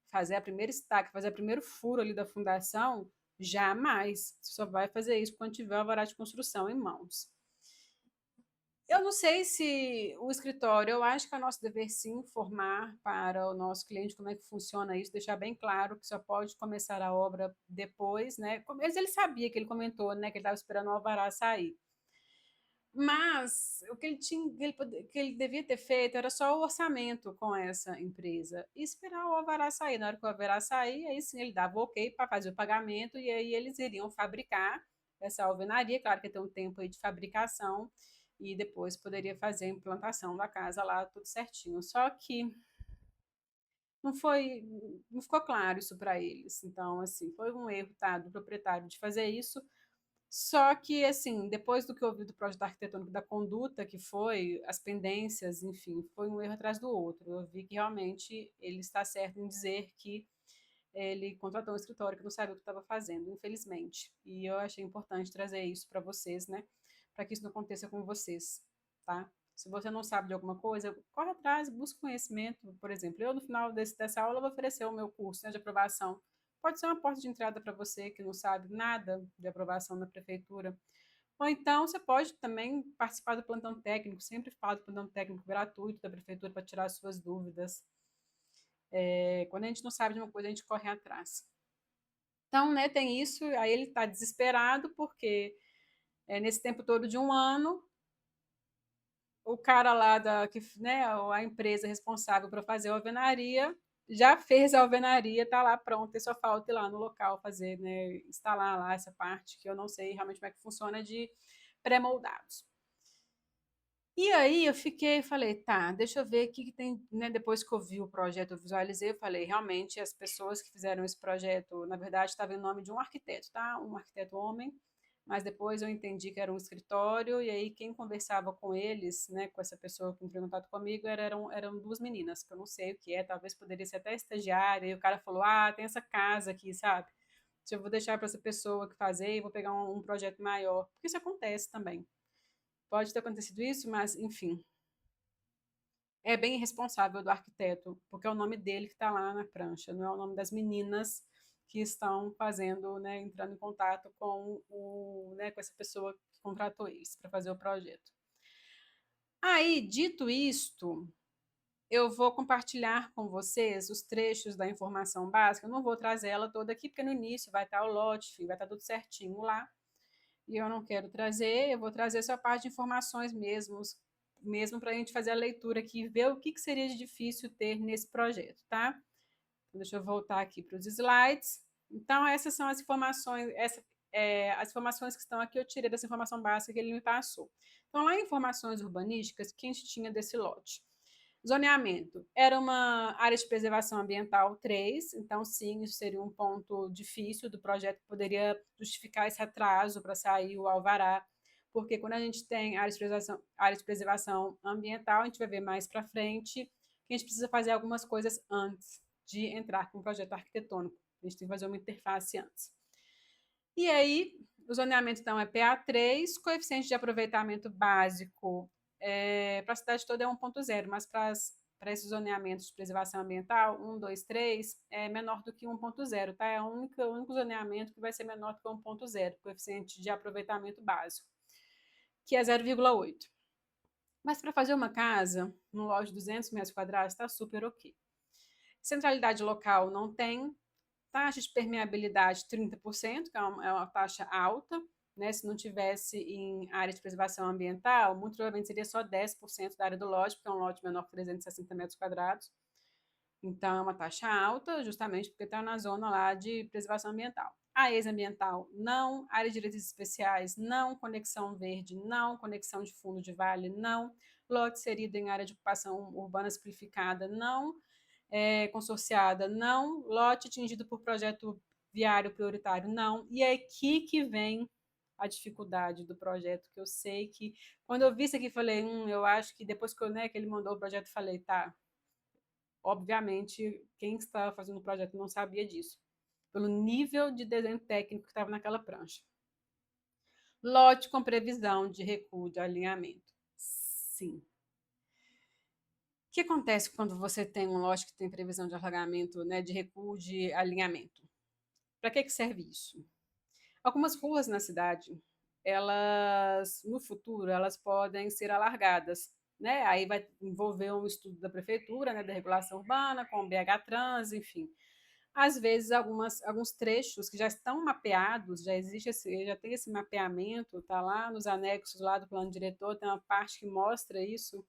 fazer a primeira estaca, fazer o primeiro furo ali da fundação, jamais. Você só vai fazer isso quando tiver o alvará de construção em mãos. Eu não sei se o escritório, eu acho que é nosso dever sim informar para o nosso cliente como é que funciona isso, deixar bem claro que só pode começar a obra depois, né? Mas ele sabia que ele comentou, né, que ele estava esperando o alvará sair. Mas o que ele tinha, que ele devia ter feito era só o orçamento com essa empresa e esperar o alvará sair. Na hora que o alvará sair, aí sim ele dava ok para fazer o pagamento e aí eles iriam fabricar essa alvenaria. Claro que ia ter um tempo aí de fabricação e depois poderia fazer a implantação da casa lá tudo certinho. Só que não foi, não ficou claro isso para eles. Então, assim, foi um erro, tá, do proprietário de fazer isso. Só que, assim, depois do que eu ouvi do projeto arquitetônico da conduta, que foi as pendências, enfim, foi um erro atrás do outro. Eu vi que realmente ele está certo em dizer que ele contratou um escritório que não sabia o que estava fazendo, infelizmente. E eu achei importante trazer isso para vocês, né? Para que isso não aconteça com vocês, tá? Se você não sabe de alguma coisa, corre atrás, busca conhecimento. Por exemplo, eu no final dessa aula vou oferecer o meu curso, né, de aprovação. Pode ser uma porta de entrada para você que não sabe nada de aprovação na prefeitura. Ou então você pode também participar do plantão técnico, sempre falo do plantão técnico gratuito da prefeitura para tirar as suas dúvidas. Quando a gente não sabe de uma coisa, a gente corre atrás. Então, né, tem isso, aí ele está desesperado porque nesse tempo todo de um ano, o cara lá né, a empresa responsável para fazer a alvenaria já fez a alvenaria, está lá pronta, e só falta ir lá no local fazer, né, instalar lá essa parte que eu não sei realmente como é que funciona de pré-moldados. E aí eu falei, tá, deixa eu ver o que tem, né? Depois que eu vi o projeto, eu visualizei, eu falei, realmente as pessoas que fizeram esse projeto, na verdade, estava em nome de um arquiteto, tá? Um arquiteto homem, mas depois eu entendi que era um escritório, e aí quem conversava com eles, né, com essa pessoa que entrou em contato comigo, eram duas meninas, que eu não sei o que é, talvez poderia ser até estagiária, e o cara falou, tem essa casa aqui, sabe? Eu vou deixar para essa pessoa que fazer e vou pegar um projeto maior, porque isso acontece também. Pode ter acontecido isso, mas, enfim, é bem irresponsável do arquiteto, porque é o nome dele que está lá na prancha, não é o nome das meninas que estão fazendo, né, entrando em contato com essa pessoa que contratou eles para fazer o projeto. Aí, dito isto, eu vou compartilhar com vocês os trechos da informação básica. Eu não vou trazer ela toda aqui, porque no início vai estar o lote, vai estar tudo certinho lá. E eu não quero trazer, eu vou trazer só a parte de informações mesmo para a gente fazer a leitura aqui e ver o que seria de difícil ter nesse projeto, tá? Então, deixa eu voltar aqui para os slides. Então, essas são as informações, as informações que estão aqui eu tirei dessa informação básica que ele me passou. Então, lá em informações urbanísticas, o que a gente tinha desse lote? Zoneamento. Era uma área de preservação ambiental 3, então sim, isso seria um ponto difícil do projeto, que poderia justificar esse atraso para sair o alvará, porque quando a gente tem área de preservação ambiental, a gente vai ver mais para frente que a gente precisa fazer algumas coisas antes de entrar com o projeto arquitetônico. A gente tem que fazer uma interface antes. E aí, o zoneamento, então, é PA3, coeficiente de aproveitamento básico para a cidade toda é 1,0, mas para esses zoneamentos de preservação ambiental, 1, 2, 3, é menor do que 1,0, tá? É o único zoneamento que vai ser menor do que 1,0, coeficiente de aproveitamento básico, que é 0,8. Mas para fazer uma casa, no lote de 200 metros quadrados, está super ok. Centralidade local não tem, taxa de permeabilidade 30%, que é uma taxa alta, né? Se não tivesse em área de preservação ambiental, muito provavelmente seria só 10% da área do lote, porque é um lote menor que 360 metros quadrados. Então, é uma taxa alta, justamente porque está na zona lá de preservação ambiental. A ex-ambiental, não. Área de direitos especiais, não. Conexão verde, não. Conexão de fundo de vale, não. Lote inserido em área de ocupação urbana simplificada, não. Consorciada, não. Lote atingido por projeto viário prioritário, não. E é aqui que vem a dificuldade do projeto, que eu sei que, quando eu vi isso aqui, falei, eu acho que depois que ele mandou o projeto, falei, tá, obviamente, quem estava fazendo o projeto não sabia disso, pelo nível de desenho técnico que estava naquela prancha. Lote com previsão de recuo de alinhamento. Sim. O que acontece quando você tem um lote que tem previsão de alargamento, né, de recuo de alinhamento? Para que serve isso? Algumas ruas na cidade, elas, no futuro, elas podem ser alargadas, né? Aí vai envolver um estudo da prefeitura, né, da regulação urbana, com o BH Trans, enfim. Às vezes, alguns trechos que já estão mapeados, já tem esse mapeamento, está lá nos anexos lá do plano diretor, tem uma parte que mostra isso,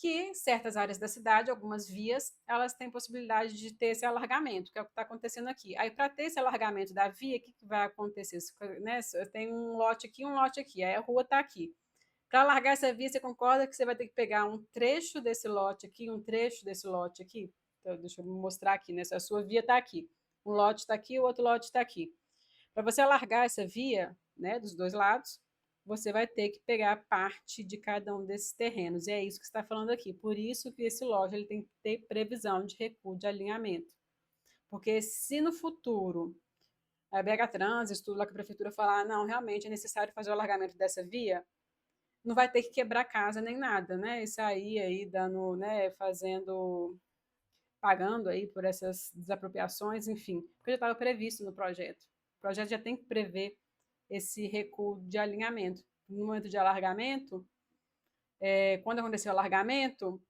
que certas áreas da cidade, algumas vias, elas têm possibilidade de ter esse alargamento, que é o que está acontecendo aqui. Aí, para ter esse alargamento da via, o que vai acontecer? Né, tem um lote aqui, aí a rua está aqui. Para alargar essa via, você concorda que você vai ter que pegar um trecho desse lote aqui, um trecho desse lote aqui? Então, deixa eu mostrar aqui, né? A sua via está aqui. Um lote está aqui, o outro lote está aqui. Para você alargar essa via, né, dos dois lados, você vai ter que pegar parte de cada um desses terrenos. E é isso que está falando aqui. Por isso que esse lote ele tem que ter previsão de recuo de alinhamento. Porque se no futuro a BH Trans, estudo lá que a prefeitura falar, não, realmente é necessário fazer o alargamento dessa via, não vai ter que quebrar casa nem nada, né? E sair aí dando, né, pagando aí por essas desapropriações, enfim, porque já estava previsto no projeto. O projeto já tem que prever esse recuo de alinhamento. No momento de alargamento, quando acontecer o alargamento,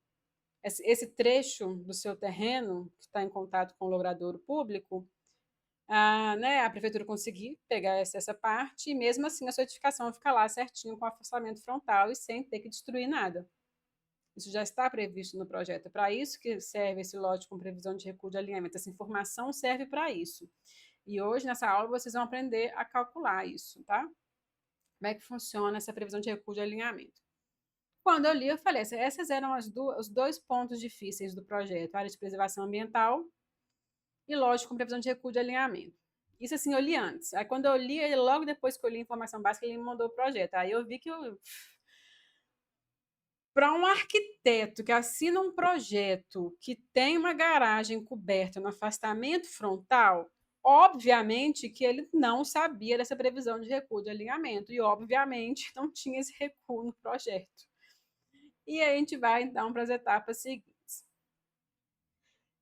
esse trecho do seu terreno, que está em contato com o logradouro público, a prefeitura conseguir pegar essa parte, e mesmo assim a certificação fica lá certinho com afastamento frontal e sem ter que destruir nada. Isso já está previsto no projeto. É para isso que serve esse lote com previsão de recuo de alinhamento. Essa informação serve para isso. E hoje, nessa aula, vocês vão aprender a calcular isso, tá? Como é que funciona essa previsão de recuo de alinhamento. Quando eu li, eu falei, esses eram os dois pontos difíceis do projeto, área de preservação ambiental e, lógico, com previsão de recuo de alinhamento. Isso assim, eu li antes. Aí quando eu li, ele, logo depois que eu li a informação básica, ele me mandou o projeto. Aí eu vi que para um arquiteto que assina um projeto que tem uma garagem coberta no afastamento frontal, obviamente que ele não sabia dessa previsão de recuo de alinhamento e, obviamente, não tinha esse recuo no projeto. E aí a gente vai, então, para as etapas seguintes.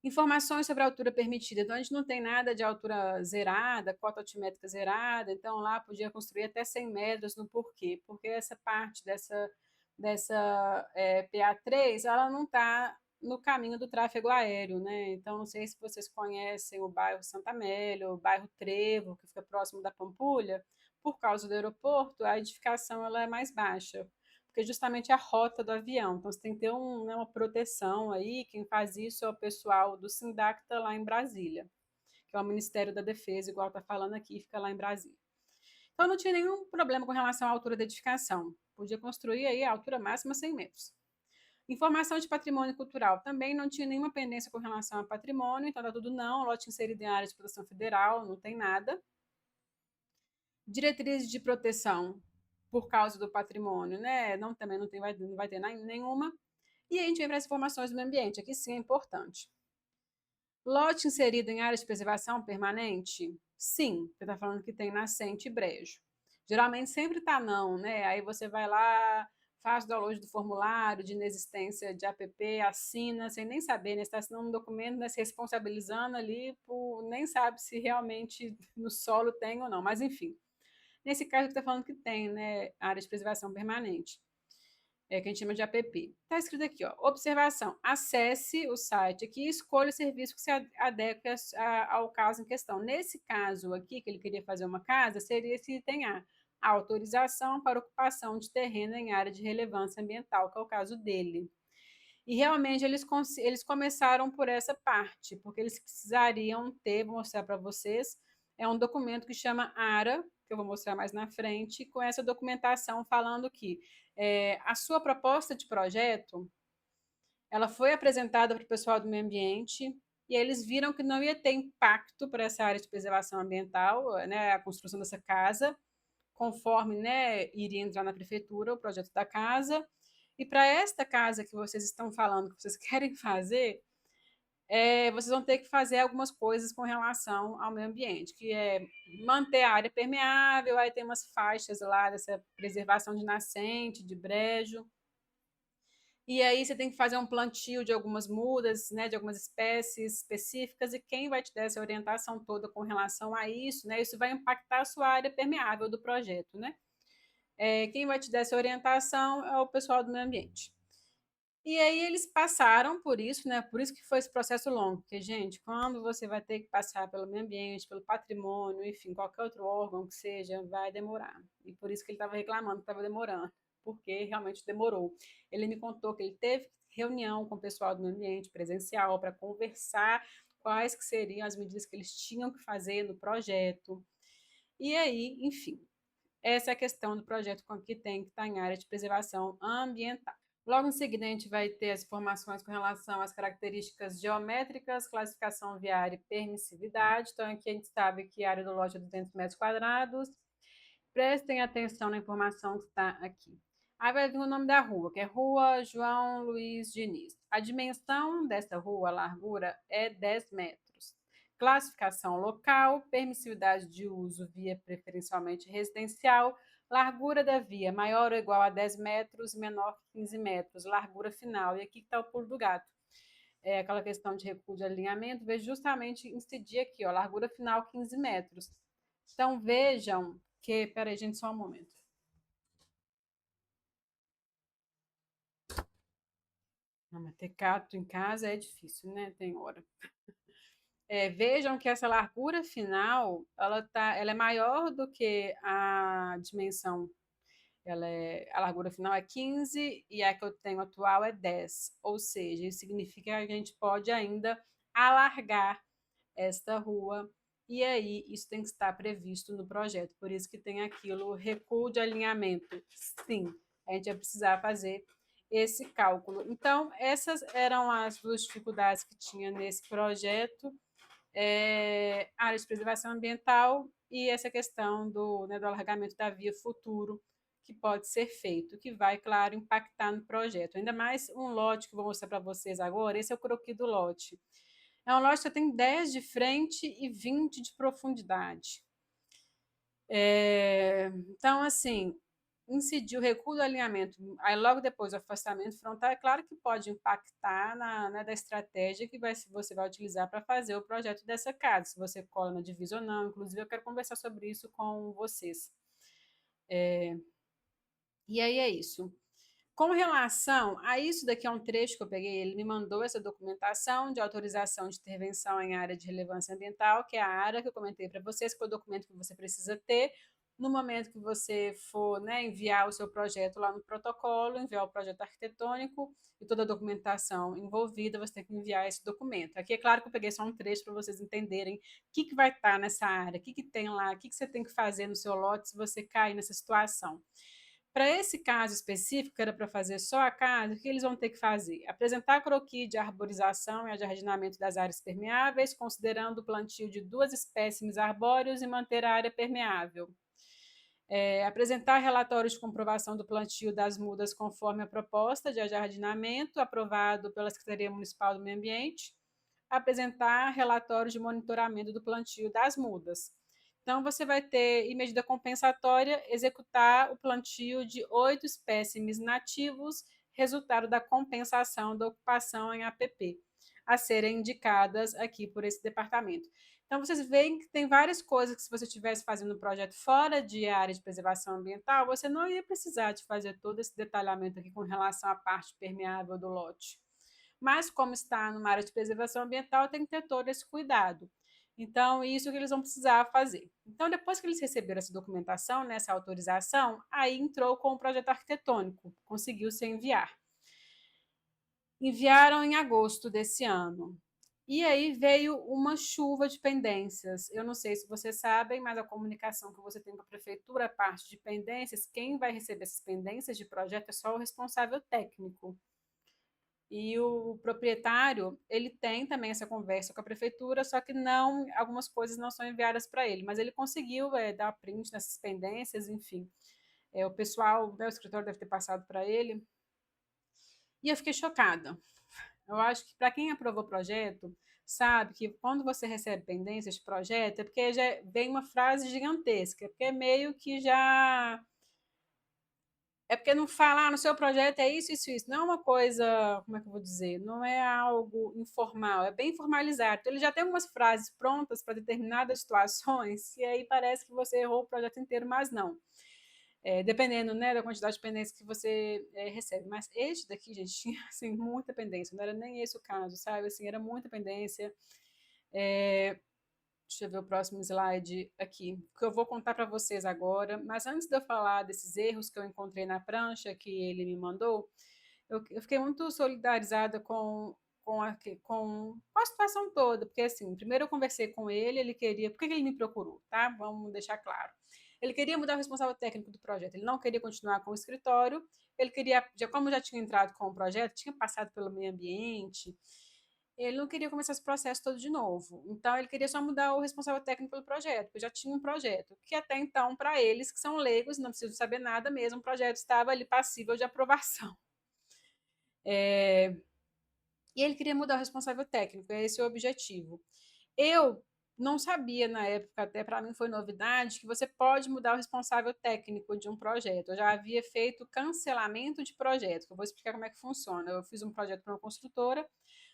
Informações sobre a altura permitida. Então, a gente não tem nada de altura zerada, cota altimétrica zerada. Então, lá podia construir até 100 metros no porquê. Porque essa parte dessa PA3, ela não está no caminho do tráfego aéreo, né? Então, não sei se vocês conhecem o bairro Santa Amélia, o bairro Trevo, que fica próximo da Pampulha. Por causa do aeroporto, a edificação ela é mais baixa, porque justamente é a rota do avião. Então, você tem que ter uma proteção aí. Quem faz isso é o pessoal do Sindacta lá em Brasília, que é o Ministério da Defesa, igual está falando aqui, fica lá em Brasília. Então, não tinha nenhum problema com relação à altura da edificação. Podia construir aí a altura máxima 100 metros. Informação de patrimônio cultural. Também não tinha nenhuma pendência com relação a patrimônio, então está tudo não. Lote inserido em área de proteção federal, não tem nada. Diretrizes de proteção por causa do patrimônio, né? Não, também não vai ter nenhuma. E a gente vem para as informações do meio ambiente, aqui sim é importante. Lote inserido em área de preservação permanente? Sim, você está falando que tem nascente e brejo. Geralmente sempre está não, né? Aí você vai lá, faz o download do formulário de inexistência de APP, assina, sem nem saber, né? Você está assinando um documento, né? Se responsabilizando ali, por nem sabe se realmente no solo tem ou não, mas enfim. Nesse caso, está falando que tem, né? Área de preservação permanente, que a gente chama de APP. Está escrito aqui, ó, observação. Acesse o site aqui e escolha o serviço que se adeque ao caso em questão. Nesse caso aqui, que ele queria fazer uma casa, seria esse item A, autorização para ocupação de terreno em área de relevância ambiental, que é o caso dele. E realmente eles começaram por essa parte, porque eles precisariam ter, vou mostrar para vocês, é um documento que chama ARA, que eu vou mostrar mais na frente, com essa documentação falando que a sua proposta de projeto, ela foi apresentada para o pessoal do meio ambiente e eles viram que não ia ter impacto para essa área de preservação ambiental, né, a construção dessa casa, conforme, né, iria entrar na prefeitura o projeto da casa. E para esta casa que vocês estão falando que vocês querem fazer, vocês vão ter que fazer algumas coisas com relação ao meio ambiente, que é manter a área permeável, aí tem umas faixas lá dessa preservação de nascente, de brejo. E aí você tem que fazer um plantio de algumas mudas, né, de algumas espécies específicas, e quem vai te dar essa orientação toda com relação a isso, né? Isso vai impactar a sua área permeável do projeto, né? Quem vai te dar essa orientação é o pessoal do meio ambiente. E aí eles passaram por isso, né? Por isso que foi esse processo longo, porque, gente, quando você vai ter que passar pelo meio ambiente, pelo patrimônio, enfim, qualquer outro órgão que seja, vai demorar. E por isso que ele estava reclamando que estava demorando, porque realmente demorou. Ele me contou que ele teve reunião com o pessoal do meio ambiente presencial para conversar quais que seriam as medidas que eles tinham que fazer no projeto. E aí, enfim, essa é a questão do projeto que tem que estar em área de preservação ambiental. Logo em seguida, a gente vai ter as informações com relação às características geométricas, classificação viária e permissividade. Então, aqui a gente sabe que a área do lote é 200 metros quadrados. Prestem atenção na informação que está aqui. Aí vai vir o nome da rua, que é Rua João Luiz Diniz. A dimensão dessa rua, a largura, é 10 metros. Classificação local, permissividade de uso via preferencialmente residencial, largura da via maior ou igual a 10 metros, menor que 15 metros, largura final. E aqui está o pulo do gato. É aquela questão de recuo de alinhamento, veja justamente incidir aqui, ó, largura final 15 metros. Então, vejam que... Peraí, gente, só um momento. Não, mas ter gato em casa é difícil, né? Tem hora. Vejam que essa largura final, ela é maior do que a dimensão. A largura final é 15 e a que eu tenho atual é 10. Ou seja, isso significa que a gente pode ainda alargar esta rua. E aí, isso tem que estar previsto no projeto. Por isso que tem aquilo, recuo de alinhamento. Sim, a gente vai precisar fazer esse cálculo. Então, essas eram as duas dificuldades que tinha nesse projeto. área de preservação ambiental e essa questão do alargamento da via futuro que pode ser feito, que vai, claro, impactar no projeto. Ainda mais um lote que eu vou mostrar para vocês agora, esse é o croquis do lote. É um lote que tem 10 de frente e 20 de profundidade. Então, assim, incidir o recuo do alinhamento, aí logo depois o afastamento frontal, é claro que pode impactar da estratégia que você vai utilizar para fazer o projeto dessa casa, se você cola na divisa ou não. Inclusive, eu quero conversar sobre isso com vocês. E aí é isso. Com relação a isso daqui é um trecho que eu peguei, ele me mandou essa documentação de autorização de intervenção em área de relevância ambiental, que é a área que eu comentei para vocês, que é o documento que você precisa ter no momento que você for, né, enviar o seu projeto lá no protocolo, enviar o projeto arquitetônico e toda a documentação envolvida, você tem que enviar esse documento. Aqui é claro que eu peguei só um trecho para vocês entenderem o que vai estar nessa área, o que tem lá, o que você tem que fazer no seu lote se você cair nessa situação. Para esse caso específico, que era para fazer só a casa, o que eles vão ter que fazer? Apresentar croquis de arborização e ajardinamento das áreas permeáveis, considerando o plantio de 2 espécimes arbóreos e manter a área permeável. Apresentar relatórios de comprovação do plantio das mudas conforme a proposta de ajardinamento aprovado pela Secretaria Municipal do Meio Ambiente. Apresentar relatórios de monitoramento do plantio das mudas. Então, você vai ter, em medida compensatória, executar o plantio de 8 espécimes nativos, resultado da compensação da ocupação em APP, a serem indicadas aqui por esse departamento. Então, vocês veem que tem várias coisas que, se você estivesse fazendo um projeto fora de área de preservação ambiental, você não ia precisar de fazer todo esse detalhamento aqui com relação à parte permeável do lote. Mas, como está numa área de preservação ambiental, tem que ter todo esse cuidado. Então, isso que eles vão precisar fazer. Então, depois que eles receberam essa documentação, né, essa autorização, aí entrou com o projeto arquitetônico, conseguiu se enviar. Enviaram em agosto desse ano. E aí veio uma chuva de pendências. Eu não sei se vocês sabem, mas a comunicação que você tem com a prefeitura, a parte de pendências, quem vai receber essas pendências de projeto é só o responsável técnico. E o proprietário, ele tem também essa conversa com a prefeitura, só que não, algumas coisas não são enviadas para ele, mas ele conseguiu dar print nessas pendências, enfim. O pessoal, né, o escritório deve ter passado para ele. E eu fiquei chocada. Eu acho que para quem aprovou o projeto, sabe que quando você recebe pendências de projeto, é porque já vem uma frase gigantesca, porque é meio que já é porque não fala, no seu projeto é isso, isso, isso. Não é uma coisa, como é que eu vou dizer? Não é algo informal, é bem formalizado. Então, ele já tem algumas frases prontas para determinadas situações, e aí parece que você errou o projeto inteiro, mas não. Dependendo, né, da quantidade de pendência que você recebe. Mas este daqui, gente, tinha assim, muita pendência, não era nem esse o caso, sabe? Assim, era muita pendência. Deixa eu ver o próximo slide aqui, que eu vou contar para vocês agora. Mas antes de eu falar desses erros que eu encontrei na prancha que ele me mandou, eu fiquei muito solidarizada com a situação toda, porque assim, primeiro eu conversei com ele, ele queria, por que ele me procurou, tá? Vamos deixar claro. Ele queria mudar o responsável técnico do projeto, ele não queria continuar com o escritório, ele queria, como já tinha entrado com o projeto, tinha passado pelo meio ambiente, ele não queria começar esse processo todo de novo. Então, ele queria só mudar o responsável técnico pelo projeto, porque já tinha um projeto, que até então, para eles, que são leigos, não precisam saber nada mesmo, o projeto estava ali passível de aprovação. E ele queria mudar o responsável técnico, esse é o objetivo. Eu não sabia na época, até para mim foi novidade, que você pode mudar o responsável técnico de um projeto. Eu já havia feito cancelamento de projeto, que eu vou explicar como é que funciona. Eu fiz um projeto para uma construtora,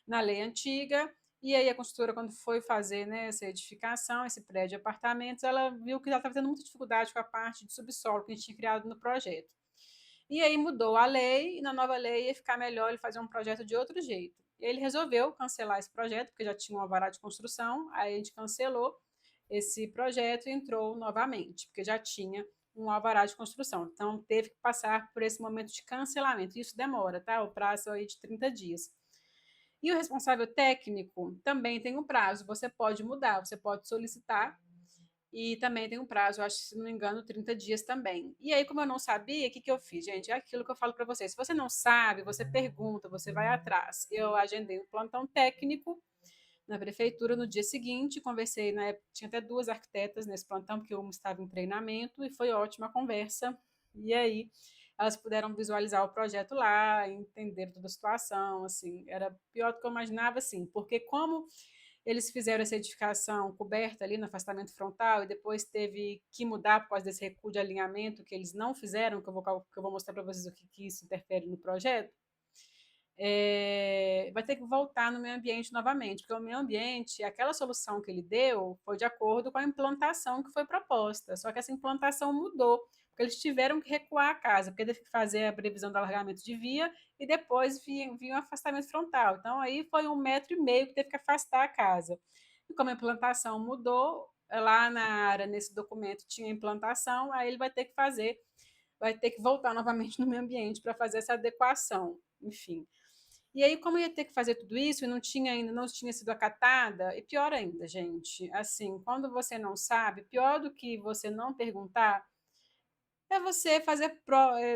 na lei antiga, e aí a construtora, quando foi fazer, né, essa edificação, esse prédio de apartamentos, ela viu que ela estava tendo muita dificuldade com a parte de subsolo que a gente tinha criado no projeto. E aí mudou a lei, e na nova lei ia ficar melhor ele fazer um projeto de outro jeito. Ele resolveu cancelar esse projeto, porque já tinha um alvará de construção, aí a gente cancelou esse projeto e entrou novamente, porque já tinha um alvará de construção. Então, teve que passar por esse momento de cancelamento. Isso demora, tá? O prazo aí de 30 dias. E o responsável técnico também tem um prazo. Você pode mudar, você pode solicitar e também tem um prazo, acho que, se não me engano, 30 dias também. E aí, como eu não sabia, o que eu fiz, gente? É aquilo que eu falo para vocês. Se você não sabe, você pergunta, você vai atrás. Eu agendei um plantão técnico na prefeitura no dia seguinte, conversei, na época tinha até duas arquitetas nesse plantão, porque uma estava em treinamento, e foi ótima a conversa. E aí elas puderam visualizar o projeto lá, entender toda a situação, assim, era pior do que eu imaginava, assim, porque como eles fizeram essa edificação coberta ali no afastamento frontal e depois teve que mudar por causa desse recuo de alinhamento que eles não fizeram, que eu vou mostrar para vocês o que isso interfere no projeto, vai ter que voltar no meio ambiente novamente, porque o meio ambiente, aquela solução que ele deu foi de acordo com a implantação que foi proposta, só que essa implantação mudou, porque eles tiveram que recuar a casa, porque teve que fazer a previsão do alargamento de via e depois vinha um afastamento frontal. Então, aí foi 1,5 m que teve que afastar a casa. E como a implantação mudou, lá na área, nesse documento, tinha implantação, aí ele vai ter que voltar novamente no meio ambiente para fazer essa adequação, enfim. E aí, como ia ter que fazer tudo isso e não tinha sido acatada, e pior ainda, gente, assim, quando você não sabe, pior do que você não perguntar, é você fazer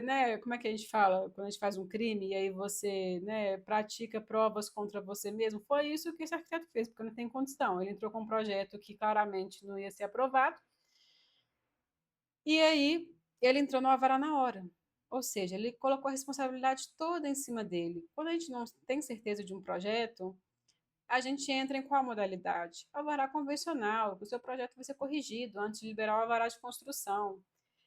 né, como é que a gente fala quando a gente faz um crime e aí você, né, pratica provas contra você mesmo? Foi isso que esse arquiteto fez, porque não tem condição. Ele entrou com um projeto que claramente não ia ser aprovado, e aí ele entrou no alvará na hora. Ou seja, ele colocou a responsabilidade toda em cima dele. Quando a gente não tem certeza de um projeto, a gente entra em qual modalidade? Alvará convencional, que o seu projeto vai ser corrigido antes de liberar o alvará de construção.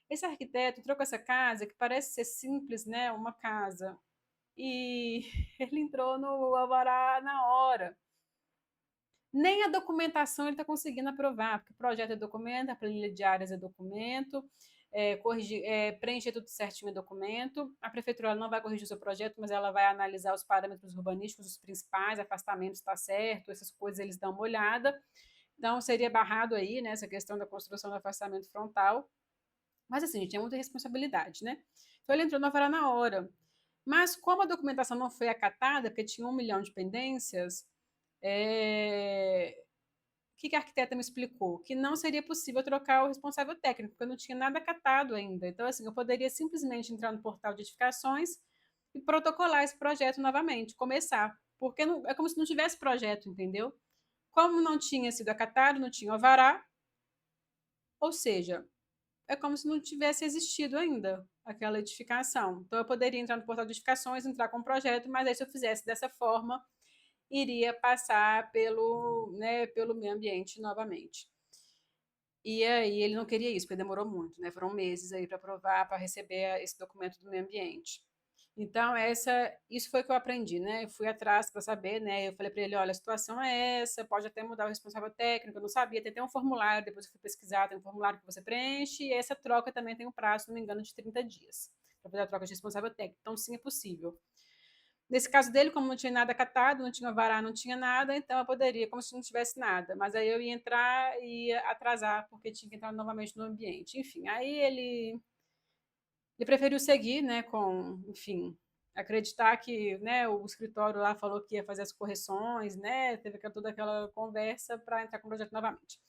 Esse arquiteto entrou com essa casa, que parece ser simples, né? Uma casa. E ele entrou no alvará na hora. Nem a documentação ele está conseguindo aprovar, porque o projeto é documento, a planilha de áreas é documento, preencher tudo certinho é documento. A prefeitura não vai corrigir o seu projeto, mas ela vai analisar os parâmetros urbanísticos, os principais, afastamento está certo, essas coisas eles dão uma olhada. Então, seria barrado aí, né, essa questão da construção do afastamento frontal. Mas assim, tinha muita responsabilidade, né? Então, ele entrou na vara na hora. Mas como a documentação não foi acatada, porque tinha 1 milhão de pendências, o que a arquiteta me explicou? Que não seria possível trocar o responsável técnico, porque eu não tinha nada acatado ainda. Então, assim, eu poderia simplesmente entrar no portal de edificações e protocolar esse projeto novamente, começar. Porque não, é como se não tivesse projeto, entendeu? Como não tinha sido acatado, não tinha alvará, ou seja, é como se não tivesse existido ainda aquela edificação. Então, eu poderia entrar no portal de edificações, entrar com o projeto, mas aí, se eu fizesse dessa forma, iria passar pelo meio ambiente novamente. E aí ele não queria isso, porque demorou muito, né? Foram meses aí para aprovar, para receber esse documento do meio ambiente. Então, isso foi o que eu aprendi, né? Eu fui atrás para saber, né? Eu falei para ele, olha, a situação é essa, pode até mudar o responsável técnico, eu não sabia, tem até um formulário, depois eu fui pesquisar, tem um formulário que você preenche, e essa troca também tem um prazo, se não me engano, de 30 dias, para fazer a troca de responsável técnico. Então, sim, é possível. Nesse caso dele, como não tinha nada catado, não tinha vará, não tinha nada, então eu poderia, como se não tivesse nada. Mas aí eu ia entrar e ia atrasar, porque tinha que entrar novamente no ambiente. Enfim, aí ele preferiu seguir, né, enfim, acreditar que, né, o escritório lá falou que ia fazer as correções, né, teve toda aquela conversa para entrar com o projeto novamente.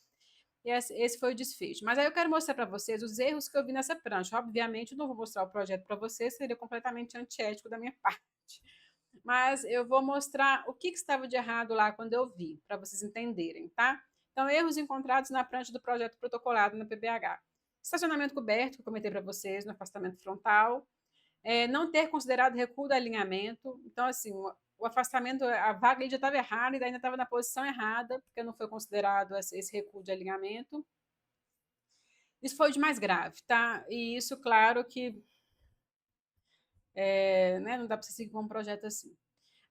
E esse foi o desfecho. Mas aí eu quero mostrar para vocês os erros que eu vi nessa prancha. Obviamente, eu não vou mostrar o projeto para vocês, seria completamente antiético da minha parte. Mas eu vou mostrar o que estava de errado lá quando eu vi, para vocês entenderem, tá? Então, erros encontrados na prancha do projeto protocolado na PBH. Estacionamento coberto, que eu comentei para vocês, no afastamento frontal. Não ter considerado recuo do alinhamento. Então, assim, o afastamento, a vaga já estava errada e ainda estava na posição errada, porque não foi considerado esse recuo de alinhamento. Isso foi o de mais grave, tá? E isso, claro que né, não dá para você seguir com um projeto assim.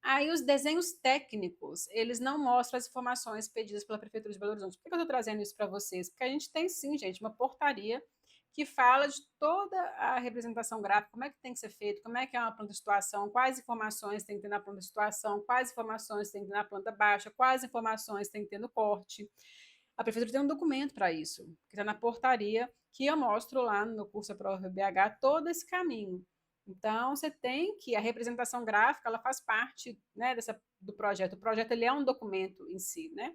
Aí os desenhos técnicos, eles não mostram as informações pedidas pela Prefeitura de Belo Horizonte. Por que eu estou trazendo isso para vocês? Porque a gente tem sim, gente, uma portaria que fala de toda a representação gráfica, como é que tem que ser feito, como é que é uma planta de situação, quais informações tem que ter na planta de situação, quais informações tem que ter na planta baixa, quais informações tem que ter no corte. A Prefeitura tem um documento para isso, que está na portaria, que eu mostro lá no curso Prova BH todo esse caminho. Então, você tem que, a representação gráfica, ela faz parte, né, do projeto. O projeto, ele é um documento em si, né?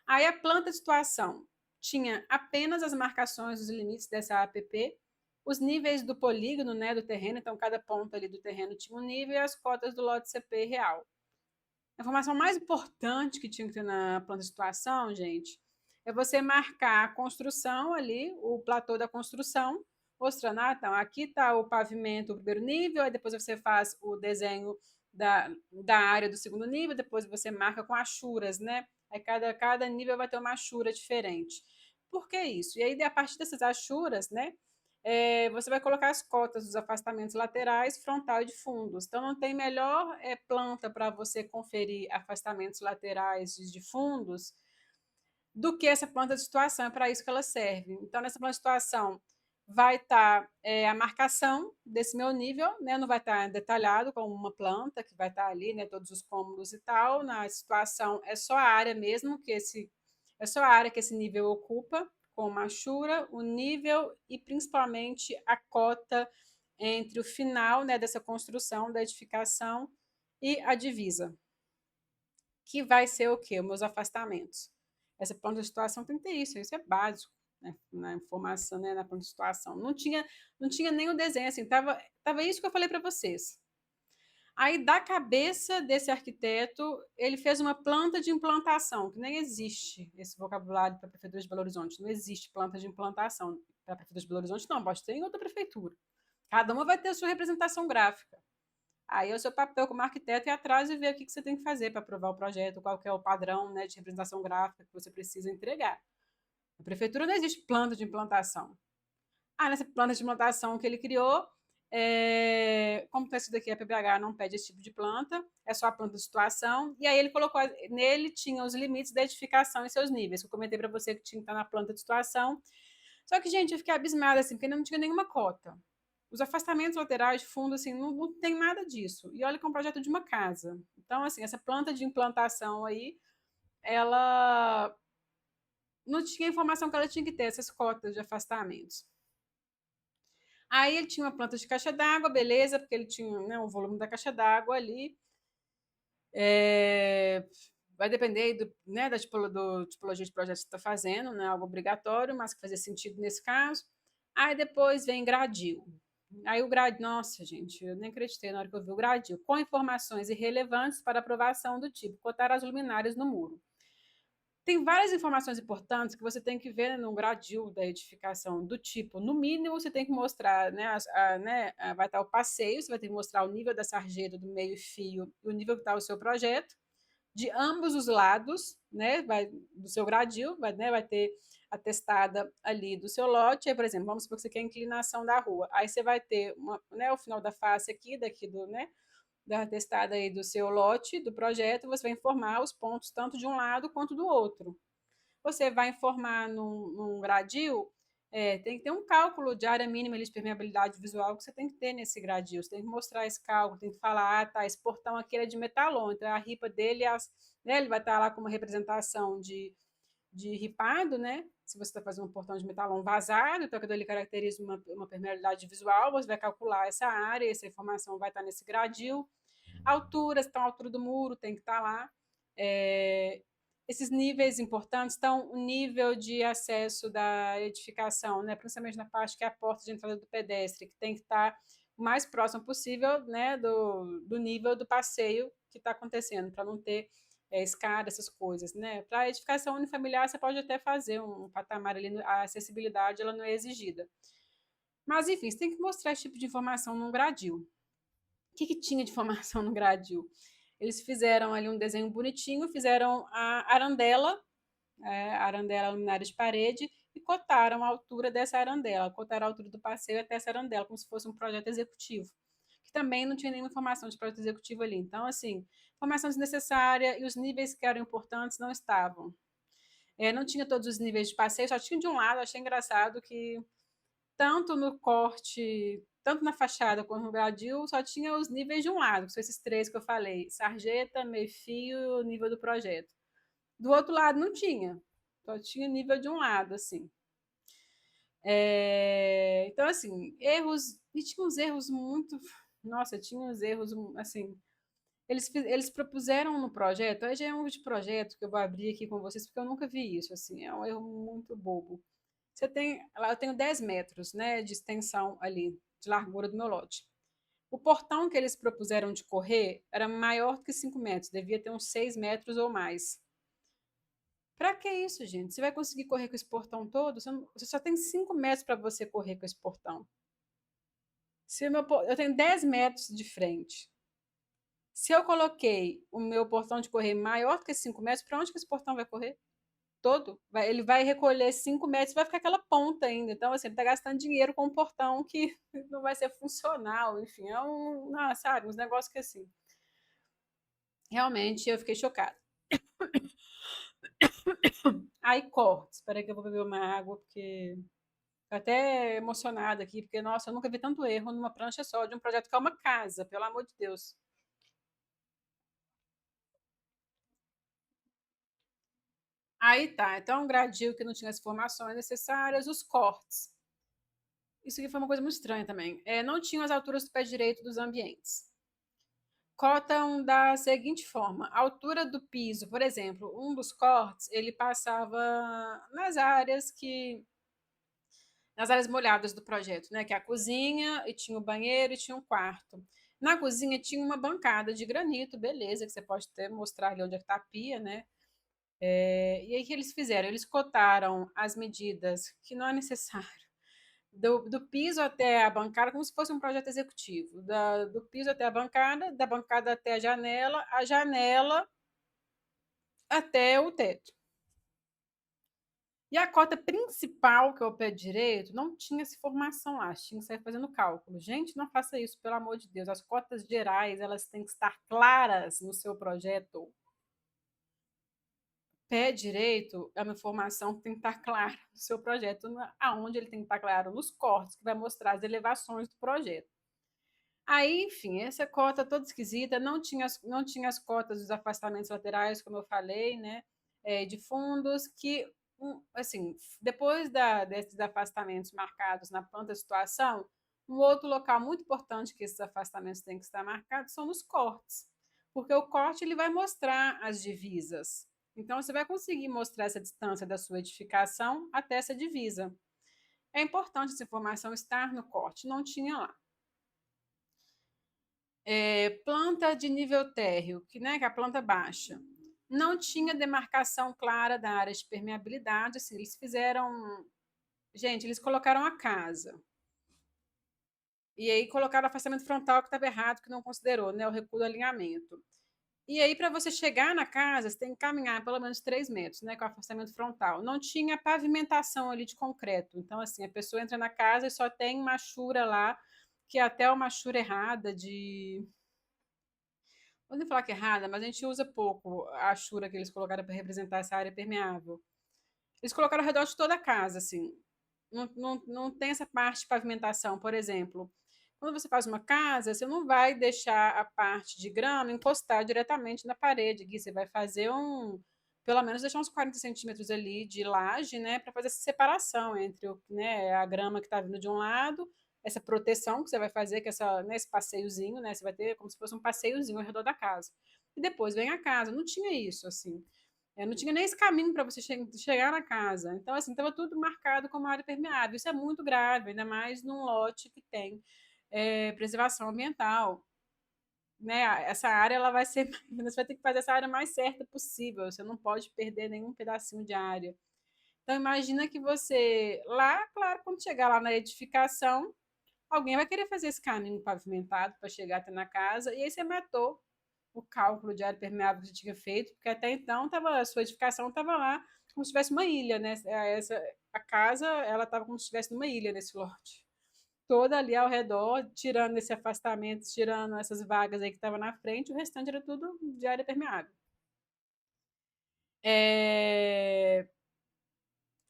Aí, a planta de situação tinha apenas as marcações dos limites dessa APP, os níveis do polígono, né, do terreno, então, cada ponto ali do terreno tinha um nível e as cotas do lote CP real. A informação mais importante que tinha que ter na planta de situação, gente, é você marcar a construção ali, o platô da construção, mostrando, então, aqui está o pavimento, o primeiro nível, aí depois você faz o desenho da área do segundo nível, depois você marca com achuras, né? Aí cada nível vai ter uma achura diferente. Por que isso? E aí, a partir dessas achuras, né, você vai colocar as cotas dos afastamentos laterais, frontal e de fundos. Então, não tem melhor planta para você conferir afastamentos laterais de fundos do que essa planta de situação. É para isso que ela serve. Então, nessa planta de situação, vai estar a marcação desse meu nível, né? Não vai estar detalhado como uma planta, que vai estar ali, né? Todos os cômodos e tal. Na situação, é só a área mesmo que esse nível ocupa, com machura, o nível e principalmente a cota entre o final, né, dessa construção, da edificação e a divisa, que vai ser o quê? Os meus afastamentos. Essa planta de situação tem que ter isso é básico, né, na informação, né, na planta de situação. Não tinha nem o desenho, assim, tava isso que eu falei para vocês. Aí, da cabeça desse arquiteto, ele fez uma planta de implantação, que nem existe esse vocabulário para a Prefeitura de Belo Horizonte. Não existe planta de implantação para a Prefeitura de Belo Horizonte, não, pode ter em outra prefeitura. Cada uma vai ter a sua representação gráfica. Aí é o seu papel como arquiteto ir atrás e ver o que você tem que fazer para aprovar o projeto, qual que é o padrão, né, de representação gráfica que você precisa entregar. Na prefeitura não existe planta de implantação. Nessa planta de implantação que ele criou, como está isso daqui, a PBH não pede esse tipo de planta, é só a planta de situação, e aí ele colocou, nele tinha os limites da edificação e seus níveis, eu comentei para você que tinha que estar na planta de situação, só que, gente, eu fiquei abismada, assim, porque não tinha nenhuma cota. Os afastamentos laterais de fundo, assim, não tem nada disso. E olha que é um projeto de uma casa. Então, assim, essa planta de implantação aí, ela não tinha a informação que ela tinha que ter, essas cotas de afastamentos. Aí ele tinha uma planta de caixa d'água, beleza, porque ele tinha, né, o volume da caixa d'água ali. Vai depender né, da tipologia de projeto que você está fazendo, não é algo obrigatório, mas que fazia sentido nesse caso. Aí depois vem gradil. Aí o gradil, nossa, gente, eu nem acreditei na hora que eu vi o gradil. Com informações irrelevantes para aprovação do tipo, cotar as luminárias no muro. Tem várias informações importantes que você tem que ver no gradil da edificação, do tipo, no mínimo você tem que mostrar, né, vai estar o passeio, você vai ter que mostrar o nível da sarjeta, do meio-fio, o nível que está o seu projeto, de ambos os lados, né, do seu gradil, vai ter a testada ali do seu lote. Aí, por exemplo, vamos supor que você quer a inclinação da rua. Aí você vai ter o final da face aqui, né, da testada aí do seu lote, do projeto, você vai informar os pontos tanto de um lado quanto do outro. Você vai informar num gradil, tem que ter um cálculo de área mínima de permeabilidade visual que você tem que ter nesse gradil. Você tem que mostrar esse cálculo, tem que falar, tá, esse portão aqui é de metalon, então a ripa dele, né, ele vai estar lá com uma representação de ripado, né? Se você está fazendo um portão de metalon vazado, então aquilo ali caracteriza uma permeabilidade visual, você vai calcular essa área, essa informação vai estar nesse gradil. Alturas, então a altura do muro tem que estar lá. Esses níveis importantes estão o nível de acesso da edificação, né? Principalmente na parte que é a porta de entrada do pedestre, que tem que estar o mais próximo possível, né, do nível do passeio que está acontecendo, para não ter escada, essas coisas, né? Para a edificação unifamiliar, você pode até fazer um patamar ali, a acessibilidade ela não é exigida. Mas, enfim, você tem que mostrar esse tipo de informação num gradil. O que tinha de informação no gradil? Eles fizeram ali um desenho bonitinho, fizeram a arandela luminária de parede, e cotaram a altura dessa arandela, cotaram a altura do passeio até essa arandela, como se fosse um projeto executivo, que também não tinha nenhuma informação de projeto executivo ali. Então, assim, informação desnecessária, e os níveis que eram importantes não estavam. Não tinha todos os níveis de passeio, só tinha de um lado. Achei engraçado que tanto no corte, tanto na fachada quanto no gradil, só tinha os níveis de um lado, que são esses três que eu falei: sarjeta, meio-fio e o nível do projeto. Do outro lado não tinha, só tinha nível de um lado, assim. Então, assim, erros, e tinha uns erros muito. Nossa, tinha uns erros, assim. Eles propuseram no projeto, aí já é um de projeto que eu vou abrir aqui com vocês, porque eu nunca vi isso, assim, é um erro muito bobo. Eu tenho 10 metros, né, de extensão ali, de largura do meu lote. O portão que eles propuseram de correr era maior do que 5 metros, devia ter uns 6 metros ou mais. Para que isso, gente? Você vai conseguir correr com esse portão todo? Você só tem 5 metros para você correr com esse portão. Eu tenho 10 metros de frente. Se eu coloquei o meu portão de correr maior do que 5 metros, para onde que esse portão vai correr? Todo. Ele vai recolher 5 metros, vai ficar aquela ponta ainda. Então, assim, ele está gastando dinheiro com um portão que não vai ser funcional. Enfim, sabe, uns negócios que assim. Realmente eu fiquei chocada. Aí corta. Espera que eu vou beber uma água, porque tô até emocionada aqui, porque, nossa, eu nunca vi tanto erro numa prancha só, de um projeto que é uma casa, pelo amor de Deus. Aí tá, então um gradil que não tinha as informações necessárias, os cortes. Isso aqui foi uma coisa muito estranha também. Não tinham as alturas do pé direito dos ambientes. Cotam da seguinte forma: a altura do piso, por exemplo, um dos cortes, ele passava nas áreas molhadas do projeto, né? Que é a cozinha, e tinha o banheiro e tinha um quarto. Na cozinha tinha uma bancada de granito, beleza, que você pode até mostrar ali onde está a pia, né? E aí o que eles fizeram? Eles cotaram as medidas que não é necessário. Do piso até a bancada, como se fosse um projeto executivo. Do piso até a bancada, da bancada até a janela até o teto. E a cota principal, que é o pé direito, não tinha essa informação lá, tinha que sair fazendo cálculo. Gente, não faça isso, pelo amor de Deus. As cotas gerais, elas têm que estar claras no seu projeto. Pé direito é uma informação que tem que estar clara no seu projeto, aonde ele tem que estar claro nos cortes, que vai mostrar as elevações do projeto. Aí, enfim, essa cota toda esquisita, não tinha as cotas dos afastamentos laterais, como eu falei, né? De fundos, que, assim, depois desses afastamentos marcados na planta de situação, um outro local muito importante que esses afastamentos têm que estar marcados são nos cortes, porque o corte ele vai mostrar as divisas. Então, você vai conseguir mostrar essa distância da sua edificação até essa divisa. É importante essa informação estar no corte, não tinha lá. Planta de nível térreo, né, que é a planta baixa. Não tinha demarcação clara da área de permeabilidade. Assim, eles fizeram. Gente, eles colocaram a casa. E aí colocaram o afastamento frontal que estava errado, que não considerou, né, o recuo do alinhamento. E aí, para você chegar na casa, você tem que caminhar pelo menos 3 metros, né, com afastamento frontal. Não tinha pavimentação ali de concreto. Então, assim, a pessoa entra na casa e só tem machura lá, que é até uma machura errada de. Vou nem falar que é errada, mas a gente usa pouco a achura que eles colocaram para representar essa área permeável. Eles colocaram ao redor de toda a casa, assim. Não tem essa parte de pavimentação, por exemplo. Quando você faz uma casa, você não vai deixar a parte de grama encostar diretamente na parede. Aqui você vai fazer pelo menos deixar uns 40 centímetros ali de laje, né, para fazer essa separação entre né, a grama que está vindo de um lado, essa proteção que você vai fazer, que é esse passeiozinho, né, você vai ter como se fosse um passeiozinho ao redor da casa. E depois vem a casa. Não tinha isso, assim. Não tinha nem esse caminho para você chegar na casa. Então, assim, estava tudo marcado como área permeável. Isso é muito grave, ainda mais num lote que tem preservação ambiental. Né? Essa área ela vai ser. Você vai ter que fazer essa área mais certa possível. Você não pode perder nenhum pedacinho de área. Então, imagina que você, lá, claro, quando chegar lá na edificação, alguém vai querer fazer esse caminho pavimentado para chegar até na casa, e aí você matou o cálculo de área permeável que você tinha feito, porque até então a sua edificação estava lá como se tivesse uma ilha, né? A casa ela estava como se estivesse numa ilha nesse lote. Toda ali ao redor, tirando esse afastamento, tirando essas vagas aí que estavam na frente, o restante era tudo de área permeável.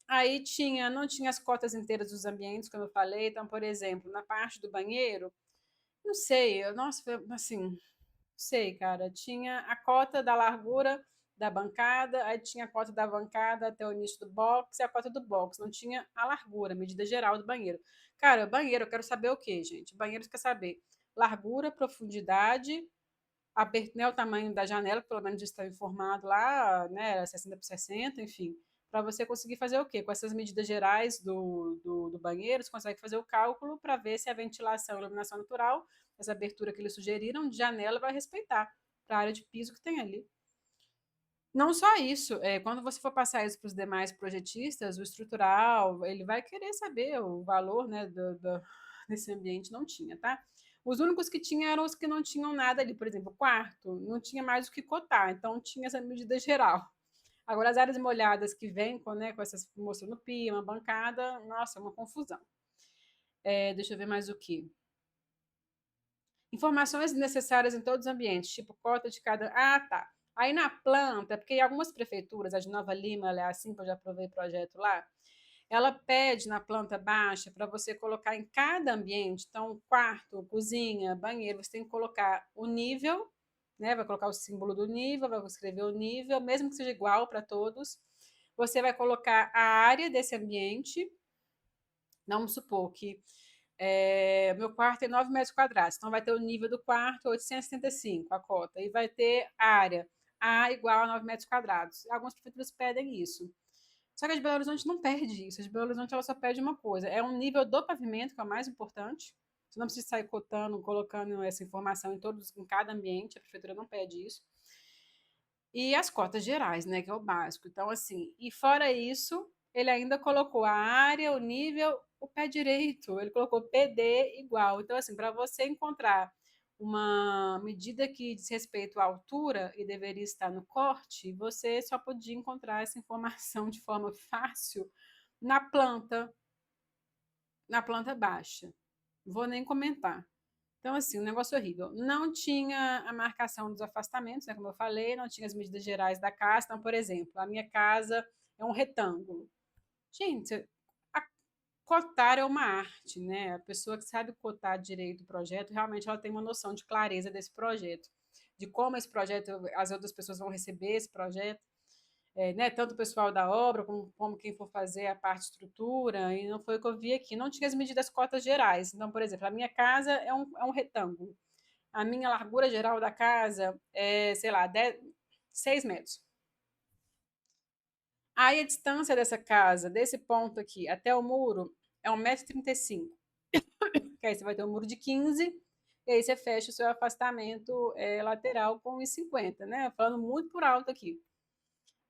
Aí não tinha as cotas inteiras dos ambientes, como eu falei. Então, por exemplo, na parte do banheiro, não sei, nossa, assim, sei, cara. Tinha a cota da largura da bancada, aí tinha a cota da bancada até o início do box e a cota do box. Não tinha a largura, a medida geral do banheiro. Cara, banheiro, eu quero saber o quê, gente? Banheiro, você quer saber largura, profundidade, né, o tamanho da janela, que pelo menos está informado lá, né, 60 por 60, enfim. Para você conseguir fazer o quê? Com essas medidas gerais do banheiro, você consegue fazer o cálculo para ver se a ventilação e a iluminação natural essa abertura que eles sugeriram de janela vai respeitar para a área de piso que tem ali. Não só isso, quando você for passar isso para os demais projetistas, o estrutural, ele vai querer saber o valor, né, desse ambiente, não tinha, tá? Os únicos que tinham eram os que não tinham nada ali, por exemplo, o quarto, não tinha mais o que cotar, então tinha essa medida geral. Agora, as áreas molhadas que vêm com essas mostrando pia, uma bancada, nossa, é uma confusão. Deixa eu ver mais o que. Informações necessárias em todos os ambientes, tipo cota de cada. Ah, tá. Aí na planta, porque em algumas prefeituras, a de Nova Lima, ela é assim, que eu já provei projeto lá, ela pede na planta baixa para você colocar em cada ambiente, então, quarto, cozinha, banheiro, você tem que colocar o nível, né? Vai colocar o símbolo do nível, vai escrever o nível, mesmo que seja igual para todos. Você vai colocar a área desse ambiente. Vamos supor que meu quarto tem 9 metros quadrados, então vai ter o nível do quarto 875, a cota, e vai ter área A igual a 9 metros quadrados. Algumas prefeituras pedem isso. Só que a de Belo Horizonte não perde isso. A de Belo Horizonte ela só pede uma coisa: é um nível do pavimento, que é o mais importante. Você não precisa sair cotando, colocando essa informação em cada ambiente, a prefeitura não pede isso. E as cotas gerais, né, que é o básico. Então, assim, e fora isso, ele ainda colocou a área, o nível, o pé direito, ele colocou PD igual. Então, assim, para você encontrar uma medida que diz respeito à altura e deveria estar no corte, você só podia encontrar essa informação de forma fácil na planta baixa. Não vou nem comentar. Então, assim, um negócio horrível. Não tinha a marcação dos afastamentos, né, como eu falei, não tinha as medidas gerais da casa. Então, por exemplo, a minha casa é um retângulo. Gente, cotar é uma arte, né? A pessoa que sabe cotar direito o projeto, realmente ela tem uma noção de clareza desse projeto, de como esse projeto, as outras pessoas vão receber esse projeto, né? Tanto o pessoal da obra, como quem for fazer a parte de estrutura, e não foi o que eu vi aqui. Não tinha as medidas cotas gerais. Então, por exemplo, a minha casa é um retângulo. A minha largura geral da casa é, sei lá, 6 metros. Aí a distância dessa casa, desse ponto aqui até o muro, é 1,35 m. Que aí você vai ter um muro de 15, e aí você fecha o seu afastamento lateral com 1,50, né? Falando muito por alto aqui.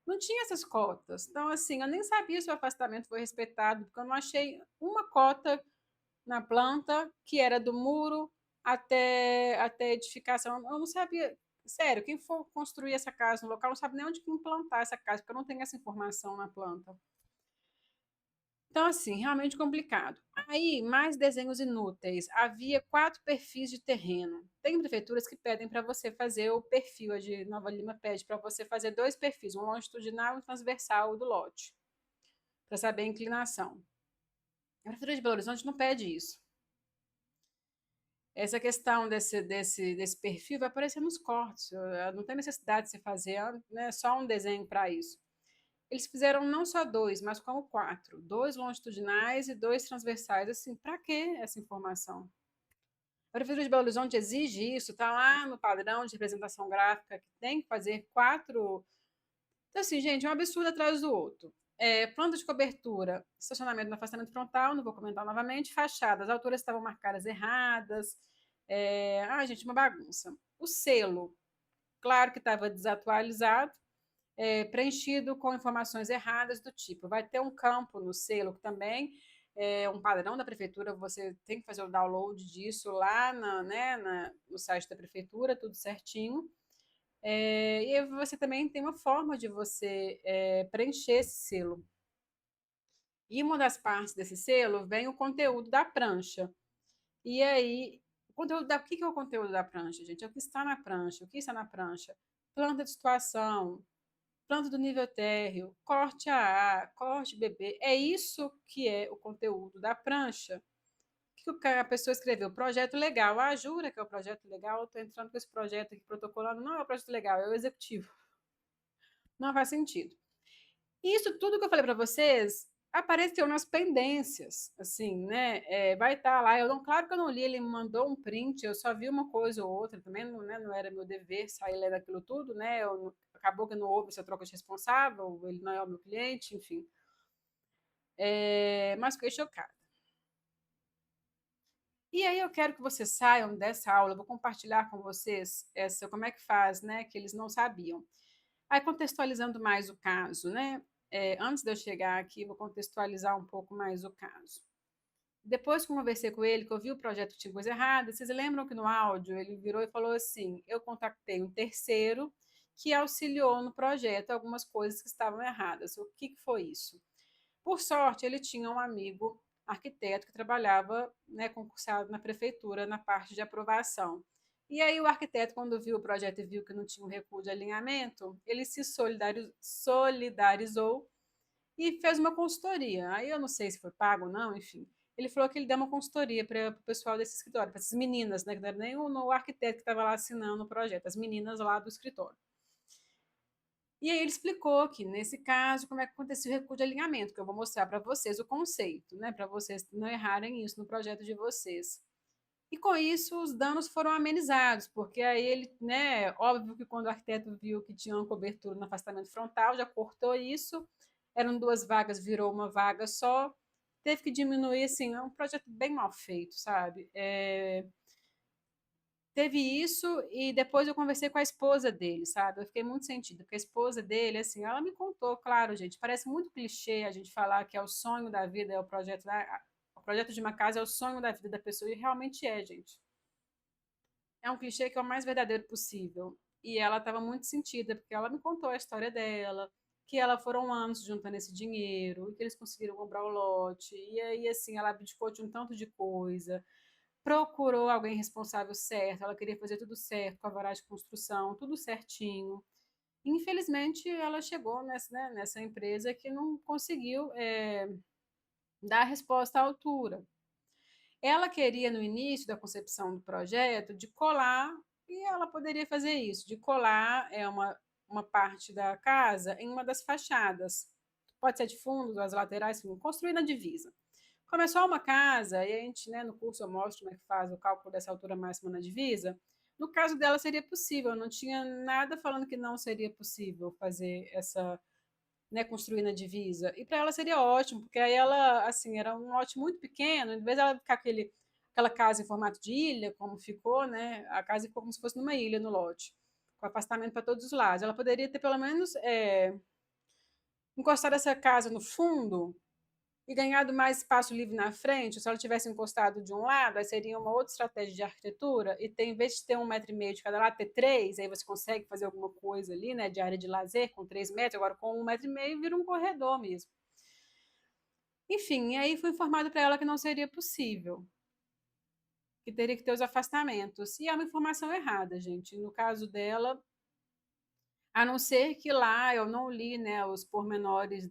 Não tinha essas cotas. Então, assim, eu nem sabia se o afastamento foi respeitado, porque eu não achei uma cota na planta que era do muro até a edificação. Eu não sabia. Sério, quem for construir essa casa no local não sabe nem onde implantar essa casa, porque eu não tenho essa informação na planta. Então, assim, realmente complicado. Aí, mais desenhos inúteis. Havia 4 perfis de terreno. Tem prefeituras que pedem para você fazer o perfil. A de Nova Lima pede para você fazer 2 perfis, um longitudinal e um transversal do lote, para saber a inclinação. A prefeitura de Belo Horizonte não pede isso. Essa questão desse perfil vai aparecer nos cortes. Não tem necessidade de você fazer, né, só um desenho para isso. Eles fizeram não só 2, mas como 4. 2 longitudinais e 2 transversais. Assim, para que essa informação? A Prefeitura de Belo Horizonte exige isso, está lá no padrão de representação gráfica, que tem que fazer 4. Então, assim, gente, um absurdo atrás do outro. Planta de cobertura, estacionamento no afastamento frontal, não vou comentar novamente. Fachadas, as alturas estavam marcadas erradas. Gente, uma bagunça. O selo, claro que estava desatualizado, preenchido com informações erradas do tipo. Vai ter um campo no selo que também é um padrão da prefeitura, você tem que fazer o download disso lá no site da prefeitura, tudo certinho. E você também tem uma forma de você preencher esse selo. E uma das partes desse selo vem o conteúdo da prancha. E aí, o que é o conteúdo da prancha, gente? É o que está na prancha. O que está na prancha? Planta de situação, planta do nível térreo, corte AA, corte BB. É isso que é o conteúdo da prancha. O que a pessoa escreveu? Projeto legal. Ah, jura que é o projeto legal? Estou entrando com esse projeto aqui protocolando. Não é o projeto legal, é o executivo. Não faz sentido. Isso tudo que eu falei para vocês apareceu nas pendências, assim, né? Vai estar lá. Claro que eu não li, ele me mandou um print, eu só vi uma coisa ou outra, também não, né, não era meu dever sair lendo aquilo tudo, né? Acabou que não houve essa troca de responsável, ele não é o meu cliente, enfim. Mas fiquei chocada. E aí eu quero que vocês saiam dessa aula, eu vou compartilhar com vocês essa, como é que faz, né, que eles não sabiam. Aí, contextualizando mais o caso, né, antes de eu chegar aqui, vou contextualizar um pouco mais o caso. Depois que eu conversei com ele, que eu vi o projeto que tinha coisa errada, vocês lembram que no áudio ele virou e falou assim: eu contactei um terceiro que auxiliou no projeto algumas coisas que estavam erradas. O que foi isso? Por sorte, ele tinha um amigo arquiteto que trabalhava, né, concursado na prefeitura na parte de aprovação. E aí o arquiteto, quando viu o projeto e viu que não tinha um recuo de alinhamento, ele se solidarizou e fez uma consultoria. Aí eu não sei se foi pago ou não, enfim. Ele falou que ele deu uma consultoria para o pessoal desse escritório, para essas meninas, né, que não era nem o arquiteto que estava lá assinando o projeto, as meninas lá do escritório. E aí ele explicou que, nesse caso, como é que acontecia o recuo de alinhamento, que eu vou mostrar para vocês o conceito, né, para vocês não errarem isso no projeto de vocês. E com isso os danos foram amenizados, porque aí ele, né, óbvio que quando o arquiteto viu que tinha uma cobertura no afastamento frontal, já cortou isso, eram 2 vagas, virou uma vaga só, teve que diminuir, assim, é um projeto bem mal feito, sabe? Teve isso e depois eu conversei com a esposa dele, sabe? Eu fiquei muito sentida, porque a esposa dele, assim, ela me contou, claro, gente, parece muito clichê a gente falar que é o sonho da vida, é o projeto de uma casa é o sonho da vida da pessoa, e realmente é, gente. É um clichê que é o mais verdadeiro possível. E ela estava muito sentida, porque ela me contou a história dela, que ela foram anos juntando esse dinheiro, e que eles conseguiram comprar o lote, e aí, assim, ela abdicou de um tanto de coisa, procurou alguém responsável certo, ela queria fazer tudo certo, com a varagem de construção, tudo certinho. Infelizmente, ela chegou nessa, né, nessa empresa que não conseguiu dar a resposta à altura. Ela queria, no início da concepção do projeto, de colar, e ela poderia fazer isso, de colar uma parte da casa em uma das fachadas. Pode ser de fundo, das laterais, construir na divisa. Começou uma casa, e a gente, né, no curso eu mostro como é que faz o cálculo dessa altura máxima na divisa. No caso dela seria possível, não tinha nada falando que não seria possível fazer essa, né, construir na divisa. E para ela seria ótimo, porque aí ela, assim, era um lote muito pequeno, em vez dela ficar aquela casa em formato de ilha, como ficou, né, a casa ficou como se fosse numa ilha no lote, com afastamento para todos os lados. Ela poderia ter pelo menos encostado essa casa no fundo e ganhado mais espaço livre na frente. Se ela tivesse encostado de um lado, aí seria uma outra estratégia de arquitetura, e tem, em vez de ter 1,5 m de cada lado, ter 3, aí você consegue fazer alguma coisa ali, né, de área de lazer, com 3 metros, agora com 1,5 m vira um corredor mesmo. Enfim, aí foi informado para ela que não seria possível, que teria que ter os afastamentos. E é uma informação errada, gente. No caso dela, a não ser que lá eu não li, né, os pormenores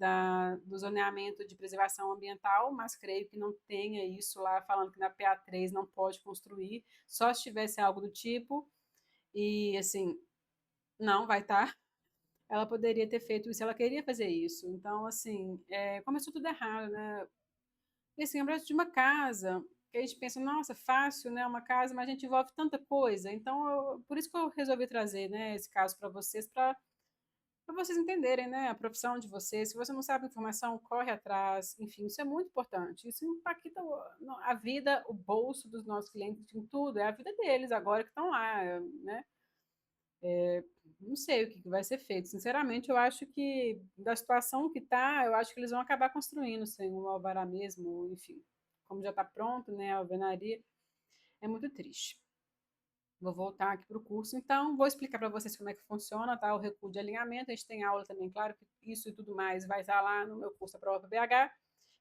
do zoneamento de preservação ambiental, mas creio que não tenha isso lá falando que na PA3 não pode construir, só se tivesse algo do tipo, e assim, não vai estar. Ela poderia ter feito isso, ela queria fazer isso. Então, assim, começou tudo errado, né? E assim, é de uma casa, que a gente pensa, nossa, fácil, né? Uma casa, mas a gente envolve tanta coisa. Então, por isso que eu resolvi trazer, né, esse caso para vocês entenderem, né, a profissão de vocês. Se você não sabe informação, corre atrás. Enfim, isso é muito importante. Isso impacta a vida, o bolso dos nossos clientes, em tudo. É a vida deles agora que estão lá, né? Não sei o que vai ser feito. Sinceramente, eu acho que, da situação que está, eu acho que eles vão acabar construindo sem um alvará mesmo, enfim. Como já está pronto, né, a alvenaria, é muito triste. Vou voltar aqui para o curso, então vou explicar para vocês como é que funciona, tá? O recuo de alinhamento, a gente tem aula também, claro que isso e tudo mais vai estar lá no meu curso, a prova BH.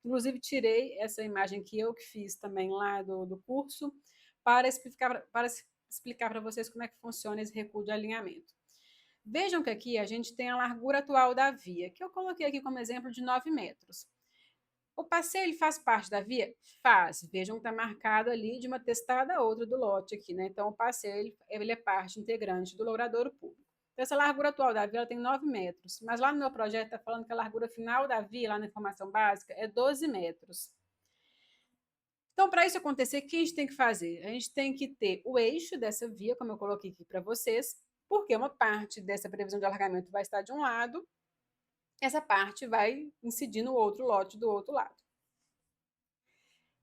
Inclusive, tirei essa imagem que eu que fiz também lá do curso para explicar para vocês como é que funciona esse recuo de alinhamento. Vejam que aqui a gente tem a largura atual da via, que eu coloquei aqui como exemplo de 9 metros. O passeio ele faz parte da via? Faz. Vejam que está marcado ali de uma testada a outra do lote aqui, né? Então, o passeio ele é parte integrante do logradouro público. Então, essa largura atual da via ela tem 9 metros, mas lá no meu projeto está falando que a largura final da via, lá na informação básica, é 12 metros. Então, para isso acontecer, o que a gente tem que fazer? A gente tem que ter o eixo dessa via, como eu coloquei aqui para vocês, porque uma parte dessa previsão de alargamento vai estar de um lado, essa parte vai incidir no outro lote do outro lado.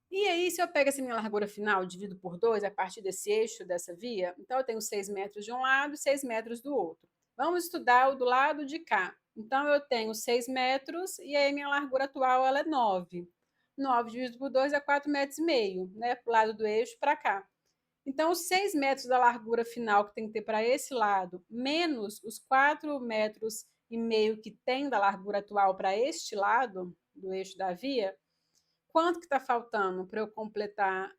E aí, se eu pego essa minha largura final, divido por 2 a partir desse eixo, dessa via, então eu tenho 6 metros de um lado e 6 metros do outro. Vamos estudar o do lado de cá. Então, eu tenho 6 metros e aí minha largura atual ela é 9. 9 dividido por 2 é 4,5 metros, né? Para o lado do eixo para cá. Então, os 6 metros da largura final que tem que ter para esse lado, menos os 4,5 metros que tem da largura atual para este lado do eixo da via, quanto que está faltando para eu completar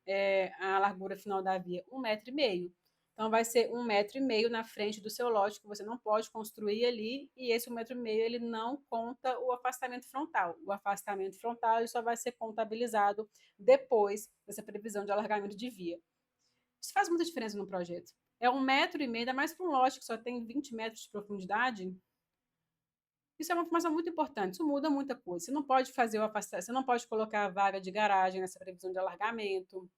a largura final da via? 1,5 metro. Então, vai ser 1,5 metro na frente do seu lote, que você não pode construir ali, e esse 1,5 metro ele não conta o afastamento frontal. O afastamento frontal ele só vai ser contabilizado depois dessa previsão de alargamento de via. Isso faz muita diferença no projeto. É 1,5 metro, ainda mais para um lote que só tem 20 metros de profundidade. Isso é uma informação muito importante, isso muda muita coisa. Você não pode fazer o afastamento, você não pode colocar a vaga de garagem nessa previsão de alargamento.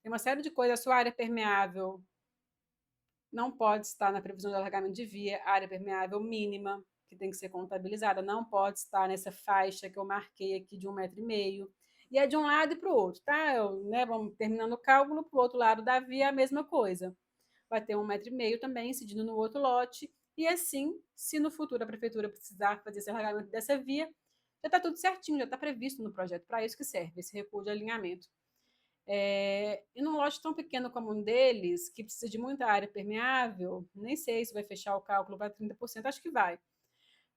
Tem uma série de coisas, a sua área permeável não pode estar na previsão de alargamento de via, a área permeável mínima, que tem que ser contabilizada, não pode estar nessa faixa que eu marquei aqui de 1,5 metro. E é de um lado e para o outro, tá? Vamos terminando o cálculo, para o outro lado da via a mesma coisa. Vai ter 1,5 metro também incidindo no outro lote. E assim, se no futuro a prefeitura precisar fazer esse alargamento dessa via, já está tudo certinho, já está previsto no projeto, para isso que serve esse recuo de alinhamento. E num lote tão pequeno como um deles, que precisa de muita área permeável, nem sei se vai fechar o cálculo para 30%, acho que vai.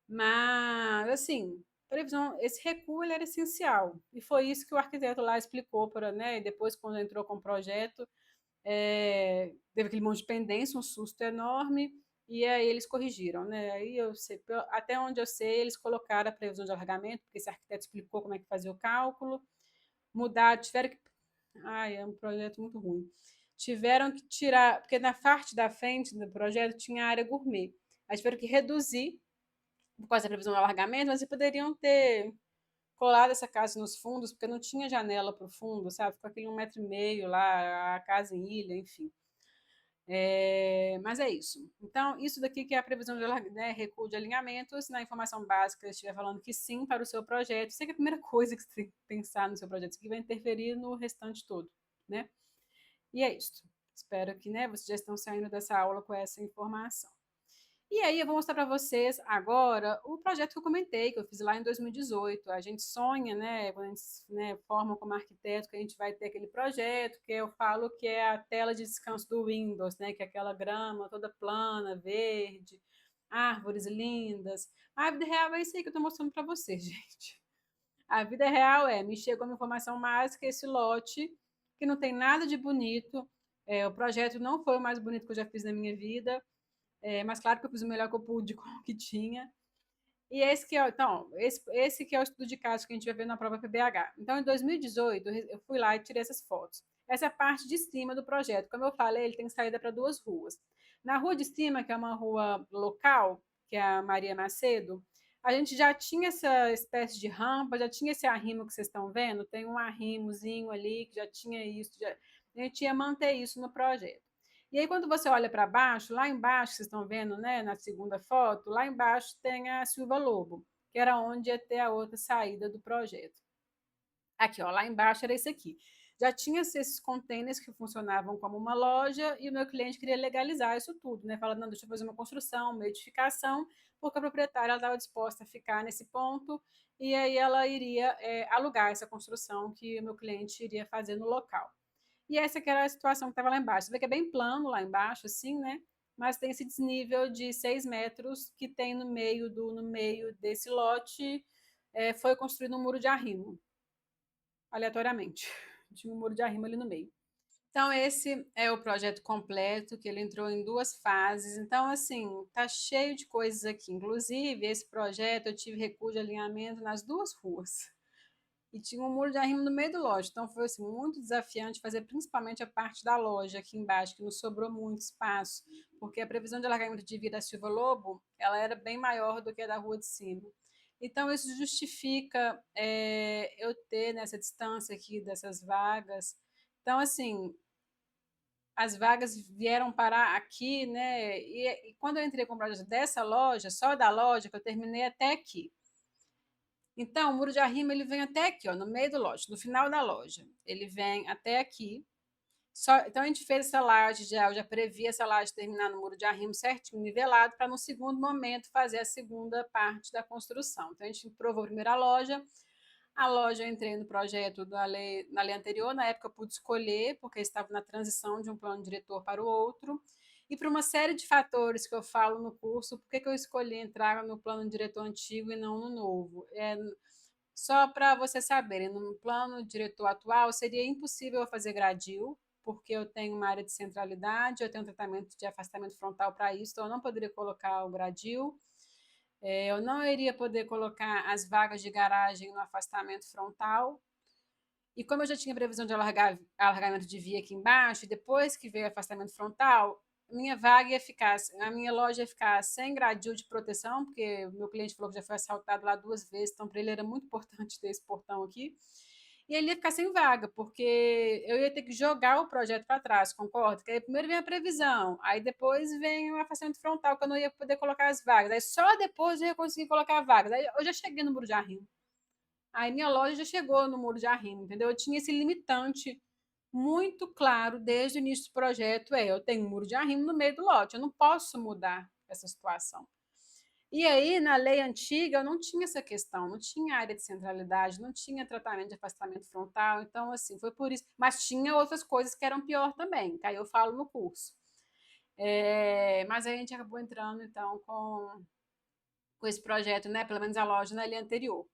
Mas, assim, previsão, esse recuo ele era essencial. E foi isso que o arquiteto lá explicou para, né, depois quando entrou com o projeto, teve aquele monte de pendência, um susto enorme, e aí eles corrigiram, né? Aí eu sei, até onde eu sei, eles colocaram a previsão de alargamento, porque esse arquiteto explicou como é que fazia o cálculo, mudar, tiveram que. Ai, é um projeto muito ruim. Tiveram que tirar, porque na parte da frente do projeto tinha área gourmet. Aí tiveram que reduzir por causa da previsão de alargamento, mas eles poderiam ter colado essa casa nos fundos, porque não tinha janela para o fundo, sabe? Ficou aquele 1,5 metro lá, a casa em ilha, enfim. Mas é isso. Então, isso daqui que é a previsão de recuo de alinhamentos. Na informação básica, estiver falando que sim para o seu projeto. Isso é a primeira coisa que você tem que pensar no seu projeto. Isso aqui vai interferir no restante todo, né? E é isso. Espero que vocês já estão saindo dessa aula com essa informação. E aí eu vou mostrar para vocês agora o projeto que eu comentei, que eu fiz lá em 2018. A gente sonha, né, quando a gente forma como arquiteto, que a gente vai ter aquele projeto, que eu falo que é a tela de descanso do Windows, né, que é aquela grama toda plana, verde, árvores lindas. A vida real é isso aí que eu estou mostrando para vocês, gente. A vida real me chegou uma informação mais que esse lote, que não tem nada de bonito. O projeto não foi o mais bonito que eu já fiz na minha vida, mas claro que eu fiz o melhor que eu pude com o que tinha. E esse que é, então, esse que é o estudo de caso que a gente vai ver na prova PBH. Então, em 2018, eu fui lá e tirei essas fotos. Essa é a parte de cima do projeto. Como eu falei, ele tem saída para duas ruas. Na rua de cima, que é uma rua local, que é a Maria Macedo, a gente já tinha essa espécie de rampa, já tinha esse arrimo que vocês estão vendo, tem um arrimozinho ali que já tinha isso, a gente ia manter isso no projeto. E aí, quando você olha para baixo, lá embaixo, vocês estão vendo, né, na segunda foto, lá embaixo tem a Silva Lobo, que era onde ia ter a outra saída do projeto. Aqui, ó, lá embaixo era isso aqui. Já tinha esses containers que funcionavam como uma loja e o meu cliente queria legalizar isso tudo, né? Falando, não, deixa eu fazer uma construção, uma edificação, porque a proprietária estava disposta a ficar nesse ponto e aí ela iria alugar essa construção que o meu cliente iria fazer no local. E essa que era a situação que estava lá embaixo. Você vê que é bem plano lá embaixo, assim, né? Mas tem esse desnível de 6 metros que tem no meio desse lote, foi construído um muro de arrimo, aleatoriamente. Tinha um muro de arrimo ali no meio. Então, esse é o projeto completo, que ele entrou em duas fases. Então, assim, tá cheio de coisas aqui. Inclusive, esse projeto eu tive recuo de alinhamento nas duas ruas. E tinha um muro de arrimo no meio do loja. Então foi assim, muito desafiante fazer principalmente a parte da loja aqui embaixo, que não sobrou muito espaço, porque a previsão de alargamento de via da Silva Lobo ela era bem maior do que a da rua de cima. Então isso justifica eu ter nessa distância aqui dessas vagas. Então, assim, as vagas vieram parar aqui, né? E quando eu entrei com o projeto dessa loja, só da loja, que eu terminei até aqui. Então, o muro de arrimo ele vem até aqui, ó, no meio do lote, no final da loja. Ele vem até aqui. Então, a gente fez essa laje, eu já previ essa laje terminar no muro de arrimo certinho, nivelado, para no segundo momento fazer a segunda parte da construção. Então, a gente provou a primeira loja. A loja eu entrei no projeto na lei anterior, na época eu pude escolher, porque estava na transição de um plano diretor para o outro. E por uma série de fatores que eu falo no curso, por que eu escolhi entrar no plano diretor antigo e não no novo? Só para vocês saberem, no plano diretor atual seria impossível eu fazer gradil, porque eu tenho uma área de centralidade, eu tenho um tratamento de afastamento frontal para isso, então eu não poderia colocar o gradil. Eu não iria poder colocar as vagas de garagem no afastamento frontal. E como eu já tinha previsão de alargamento de via aqui embaixo, e depois que veio o afastamento frontal, a minha loja ia ficar sem gradil de proteção, porque o meu cliente falou que já foi assaltado lá 2 vezes, então para ele era muito importante ter esse portão aqui. E ele ia ficar sem vaga, porque eu ia ter que jogar o projeto para trás, concorda? Que aí primeiro vem a previsão, aí depois vem o afastamento frontal, que eu não ia poder colocar as vagas, aí só depois eu ia conseguir colocar vagas. Aí eu já cheguei no muro de arrimo. Aí minha loja já chegou no muro de arrimo, entendeu? Eu tinha esse limitante muito claro desde o início do projeto, eu tenho um muro de arrimo no meio do lote, eu não posso mudar essa situação. E aí, na lei antiga, eu não tinha essa questão, não tinha área de centralidade, não tinha tratamento de afastamento frontal, então, assim, foi por isso. Mas tinha outras coisas que eram pior também, que aí eu falo no curso. Mas aí a gente acabou entrando, então, com esse projeto, né? Pelo menos a loja na lei anterior.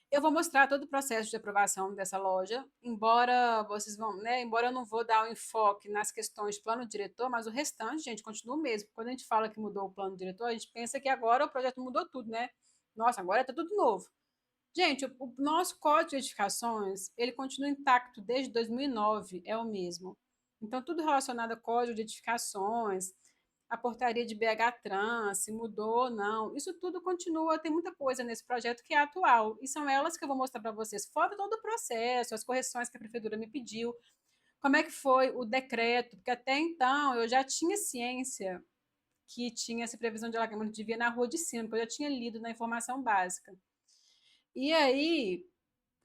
Eu vou mostrar todo o processo de aprovação dessa loja, embora vocês vão, né? Embora eu não vou dar o enfoque nas questões de plano diretor, mas o restante, gente, continua o mesmo. Quando a gente fala que mudou o plano diretor, a gente pensa que agora o projeto mudou tudo, né? Nossa, agora está tudo novo. Gente, o nosso código de edificações, ele continua intacto desde 2009, é o mesmo. Então, tudo relacionado a código de edificações, a portaria de BH Trans, se mudou ou não, isso tudo continua, tem muita coisa nesse projeto que é atual, e são elas que eu vou mostrar para vocês, fora todo o processo, as correções que a prefeitura me pediu, como é que foi o decreto, porque até então eu já tinha ciência que tinha essa previsão de alagamento de via na rua de cima, porque eu já tinha lido na informação básica. E aí,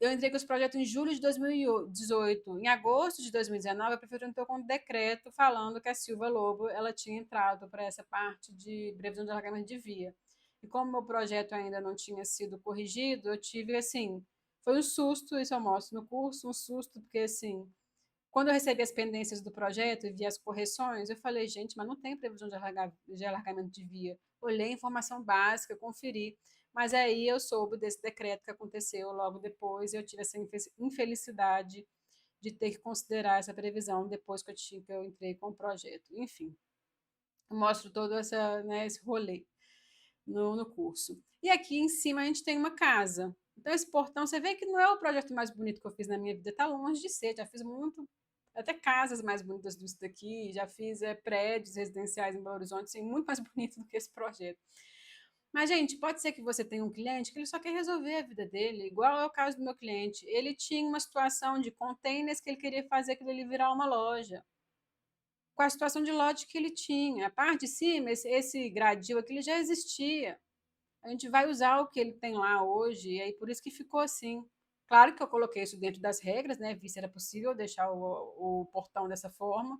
eu entrei com esse projeto em julho de 2018. Em agosto de 2019, a prefeitura entrou com um decreto falando que a Silva Lobo ela tinha entrado para essa parte de previsão de alargamento de via. E como meu projeto ainda não tinha sido corrigido, eu tive assim, foi um susto, isso eu mostro no curso, um susto, porque assim, quando eu recebi as pendências do projeto e vi as correções, eu falei, gente, mas não tem previsão de alargamento de via. Olhei a informação básica, conferi. Mas aí eu soube desse decreto que aconteceu logo depois e eu tive essa infelicidade de ter que considerar essa previsão depois que eu entrei com o projeto. Enfim, eu mostro todo esse rolê no curso. E aqui em cima a gente tem uma casa. Então, esse portão, você vê que não é o projeto mais bonito que eu fiz na minha vida, está longe de ser. Já fiz muito, até casas mais bonitas do que isso daqui, já fiz prédios residenciais em Belo Horizonte, assim, muito mais bonito do que esse projeto. Mas, gente, pode ser que você tenha um cliente que ele só quer resolver a vida dele, igual é o caso do meu cliente. Ele tinha uma situação de containers que ele queria fazer aquilo ali virar uma loja. Com a situação de lote que ele tinha. A parte de cima, esse gradil aqui, ele já existia. A gente vai usar o que ele tem lá hoje, e aí por isso que ficou assim. Claro que eu coloquei isso dentro das regras, né? Vi se era possível deixar o portão dessa forma.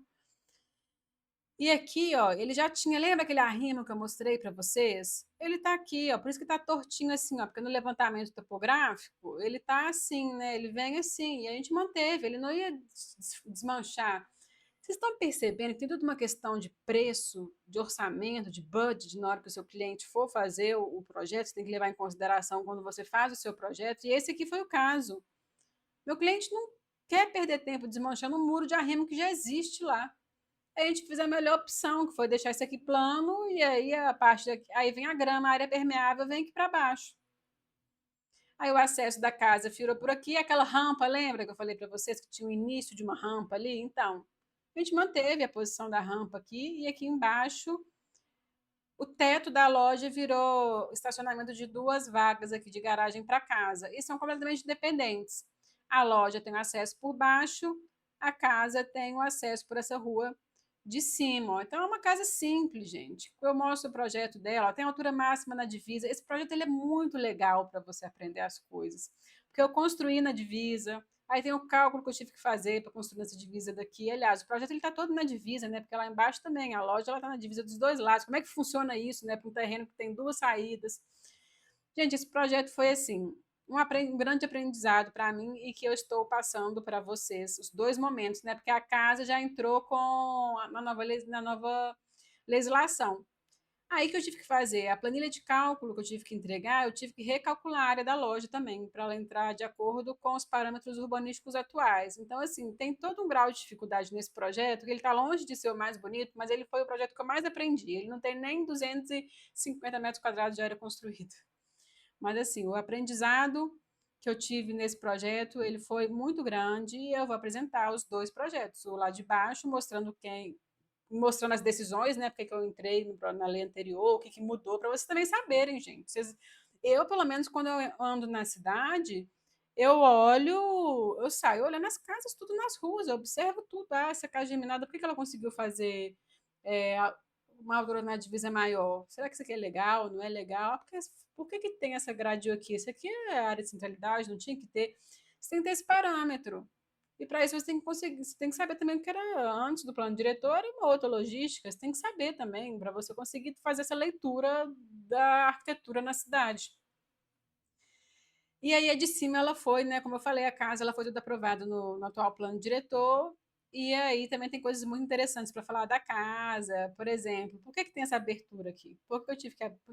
E aqui, ó, ele já tinha, lembra aquele arrimo que eu mostrei para vocês? Ele tá aqui, ó, por isso que tá tortinho assim, ó, porque no levantamento topográfico, ele tá assim, né? Ele vem assim, e a gente manteve, ele não ia desmanchar. Vocês estão percebendo que tem tudo uma questão de preço, de orçamento, de budget, na hora que o seu cliente for fazer o projeto, você tem que levar em consideração quando você faz o seu projeto, e esse aqui foi o caso. Meu cliente não quer perder tempo desmanchando um muro de arrimo que já existe lá. Aí a gente fez a melhor opção, que foi deixar isso aqui plano, e aí a parte daqui, aí vem a grama, a área permeável vem aqui para baixo. Aí o acesso da casa virou por aqui, aquela rampa, lembra que eu falei para vocês que tinha o início de uma rampa ali? Então, a gente manteve a posição da rampa aqui, e aqui embaixo o teto da loja virou estacionamento de 2 vagas aqui de garagem para casa, e são completamente independentes. A loja tem acesso por baixo, a casa tem o acesso por essa rua de cima. Ó. Então é uma casa simples, gente. Eu mostro o projeto dela, ó, tem altura máxima na divisa. Esse projeto ele é muito legal para você aprender as coisas. Porque eu construí na divisa, aí tem o cálculo que eu tive que fazer para construir essa divisa daqui. Aliás, o projeto ele está todo na divisa, né? Porque lá embaixo também a loja ela está na divisa dos dois lados. Como é que funciona isso, né? Para um terreno que tem duas saídas. Gente, esse projeto foi assim um grande aprendizado para mim e que eu estou passando para vocês, os dois momentos, né? Porque a casa já entrou na nova legislação. Aí que eu tive que fazer a planilha de cálculo que eu tive que entregar, eu tive que recalcular a área da loja também, para ela entrar de acordo com os parâmetros urbanísticos atuais. Então, assim, tem todo um grau de dificuldade nesse projeto, que ele está longe de ser o mais bonito, mas ele foi o projeto que eu mais aprendi. Ele não tem nem 250 metros quadrados de área construída. Mas assim, o aprendizado que eu tive nesse projeto, ele foi muito grande e eu vou apresentar os dois projetos, o lá de baixo mostrando as decisões, né, porque que eu entrei na lei anterior, o que mudou, para vocês também saberem, gente. Eu, pelo menos, quando eu ando na cidade, eu saio olhando as casas, tudo nas ruas, eu observo tudo. Ah, essa casa geminada, por que ela conseguiu fazer é, uma altura na divisa maior? Será que isso aqui é legal? Não é legal? Por que tem essa grade aqui? Isso aqui é área de centralidade, não tinha que ter. Você tem que ter esse parâmetro. E para isso você tem que conseguir, você tem que saber também o que era antes do plano diretor e uma outra logística. Você tem que saber também para você conseguir fazer essa leitura da arquitetura na cidade. E aí a de cima ela foi, né, como eu falei, a casa ela foi toda aprovada no atual plano diretor. E aí também tem coisas muito interessantes para falar da casa, por exemplo, por que tem essa abertura aqui? Por que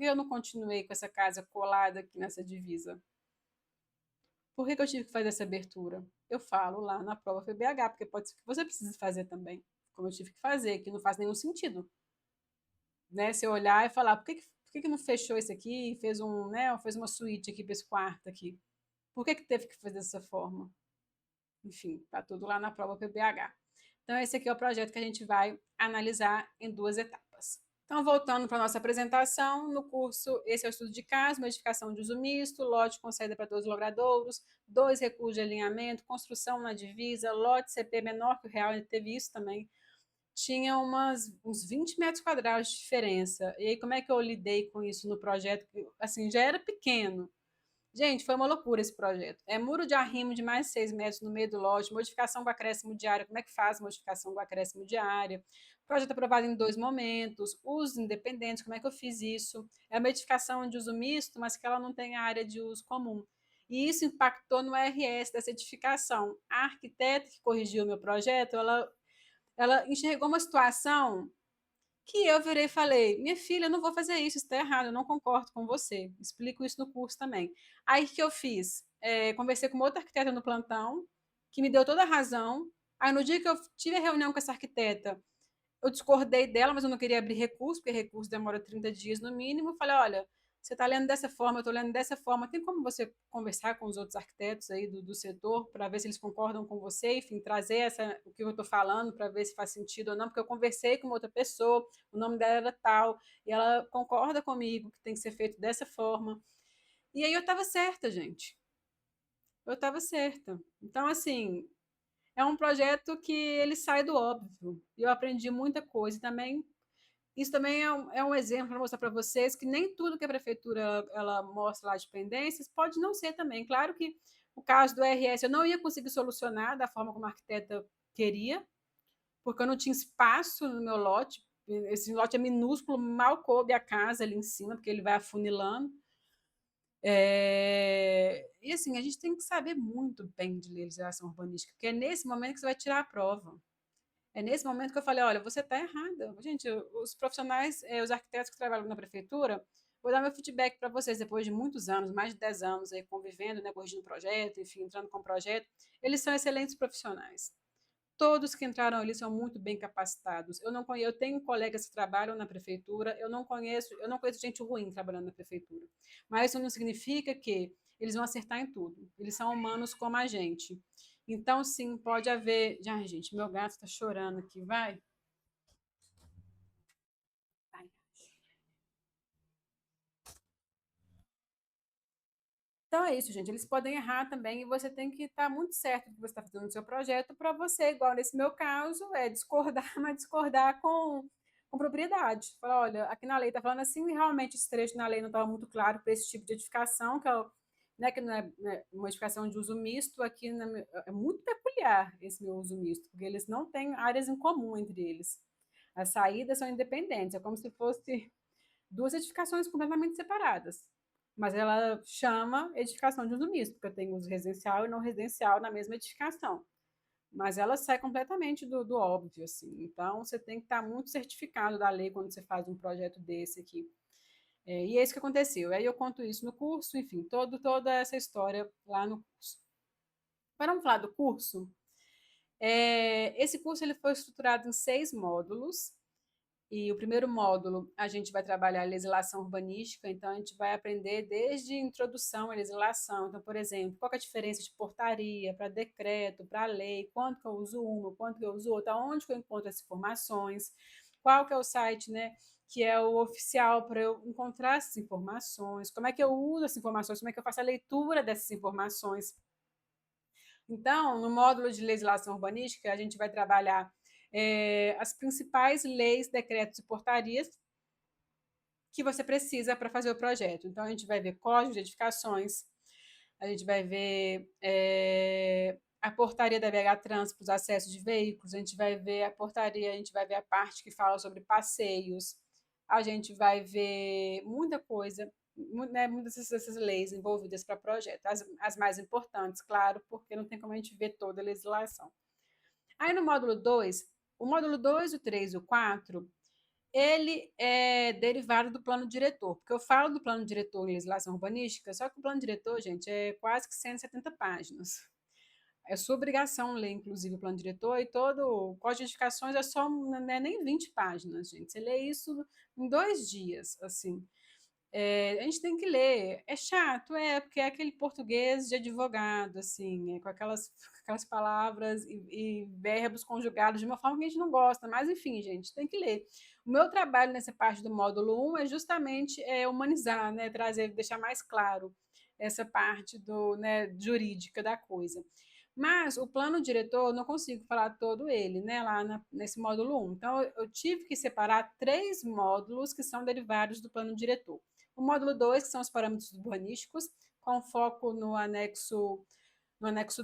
eu não continuei com essa casa colada aqui nessa divisa? Por que eu tive que fazer essa abertura? Eu falo lá na prova FBH, porque pode ser que você precise fazer também, como eu tive que fazer, que não faz nenhum sentido, né? Se eu olhar e falar, por que não fechou isso aqui, fez uma suíte aqui para esse quarto aqui? Por que teve que fazer dessa forma? Enfim, está tudo lá na prova PBH. Então, esse aqui é o projeto que a gente vai analisar em duas etapas. Então, voltando para a nossa apresentação, no curso, esse é o estudo de caso, modificação de uso misto, lote com saída para 2 logradouros, 2 recuos de alinhamento, construção na divisa, lote CP menor que o real, teve isso também, tinha uns 20 metros quadrados de diferença. E aí, como é que eu lidei com isso no projeto? Assim, já era pequeno, gente, foi uma loucura esse projeto. É muro de arrimo de mais de 6 metros no meio do lote, modificação com acréscimo de área. Como é que faz modificação com acréscimo de área? Projeto aprovado em 2 momentos, usos independentes, como é que eu fiz isso? É uma edificação de uso misto, mas que ela não tem área de uso comum. E isso impactou no RS dessa edificação. A arquiteta que corrigiu o meu projeto, ela enxergou uma situação que eu virei e falei: minha filha, eu não vou fazer isso está errado, eu não concordo com você. Explico isso no curso também. Aí o que eu fiz? Conversei com uma outra arquiteta no plantão, que me deu toda a razão. Aí no dia que eu tive a reunião com essa arquiteta, eu discordei dela, mas eu não queria abrir recurso, porque recurso demora 30 dias no mínimo. Eu falei: olha, você está lendo dessa forma, eu estou lendo dessa forma. Tem como você conversar com os outros arquitetos aí do setor para ver se eles concordam com você, enfim, trazer o que eu estou falando para ver se faz sentido ou não, porque eu conversei com outra pessoa, o nome dela era tal, e ela concorda comigo que tem que ser feito dessa forma. E aí eu estava certa, gente. Eu estava certa. Então, assim, é um projeto que ele sai do óbvio. E eu aprendi muita coisa. E também isso também é um exemplo para mostrar para vocês que nem tudo que a prefeitura ela mostra lá de pendências pode não ser também. Claro que o caso do RS eu não ia conseguir solucionar da forma como a arquiteta queria, porque eu não tinha espaço no meu lote. Esse lote é minúsculo, mal coube a casa ali em cima, porque ele vai afunilando. E assim, a gente tem que saber muito bem de legislação urbanística, porque é nesse momento que você vai tirar a prova. É nesse momento que eu falei, olha, você está errada. Gente, os profissionais, os arquitetos que trabalham na prefeitura, vou dar meu feedback para vocês, depois de muitos anos, mais de 10 anos aí convivendo, né, corrigindo projeto, enfim, entrando com projeto, eles são excelentes profissionais. Todos que entraram ali são muito bem capacitados. Eu tenho colegas que trabalham na prefeitura, eu não conheço gente ruim trabalhando na prefeitura. Mas isso não significa que eles vão acertar em tudo. Eles são humanos como a gente. Então, sim, pode haver. Ai, gente, meu gato está chorando aqui, vai. Vai. Então é isso, gente. Eles podem errar também e você tem que estar muito certo do que você está fazendo no seu projeto para você, igual nesse meu caso, é discordar, mas discordar com propriedade. Falar, olha, aqui na lei está falando assim, e realmente esse trecho na lei não estava muito claro para esse tipo de edificação, que, né, que não é, né, uma edificação de uso misto, aqui é muito peculiar esse meu uso misto, porque eles não têm áreas em comum entre eles. As saídas são independentes, é como se fosse duas edificações completamente separadas. Mas ela chama edificação de uso misto, porque eu tenho uso residencial e não residencial na mesma edificação. Mas ela sai completamente do óbvio, assim. Então, você tem que estar muito certificado da lei quando você faz um projeto desse aqui. E é isso que aconteceu. Aí eu conto isso no curso, enfim, toda essa história lá no curso. Agora vamos falar do curso. Esse curso ele foi estruturado em 6 módulos. E o primeiro módulo, a gente vai trabalhar a legislação urbanística, então a gente vai aprender desde introdução à legislação. Então, por exemplo, qual é a diferença de portaria para decreto, para lei, quanto que eu uso uma, quanto que eu uso outra, onde que eu encontro essas informações, qual que é o site, né, que é o oficial para eu encontrar essas informações, como é que eu uso essas informações, como é que eu faço a leitura dessas informações. Então, no módulo de legislação urbanística, a gente vai trabalhar as principais leis, decretos e portarias que você precisa para fazer o projeto. Então, a gente vai ver códigos de edificações, a gente vai ver a portaria da BH Trans para os acessos de veículos, a gente vai ver a portaria, a gente vai ver a parte que fala sobre passeios, a gente vai ver muita coisa, né, muitas dessas leis envolvidas para o projeto. As mais importantes, claro, porque não tem como a gente ver toda a legislação. Aí no módulo 2, o módulo 2, o 3 e o 4, ele é derivado do plano diretor, porque eu falo do plano diretor em legislação urbanística, só que o plano diretor, gente, é quase que 170 páginas. É sua obrigação ler, inclusive, o plano diretor, e todo o código de edificações é só, não é nem 20 páginas, gente. Você lê isso em 2 dias, assim. A gente tem que ler. É chato, porque é aquele português de advogado, assim, com aquelas palavras e verbos conjugados de uma forma que a gente não gosta, mas enfim, gente, tem que ler. O meu trabalho nessa parte do módulo 1 é justamente humanizar, né, trazer, deixar mais claro essa parte né, jurídica da coisa. Mas o plano diretor, eu não consigo falar todo ele, né, lá nesse módulo 1. Então, eu tive que separar 3 módulos que são derivados do plano diretor. O módulo 2, que são os parâmetros urbanísticos, com foco no anexo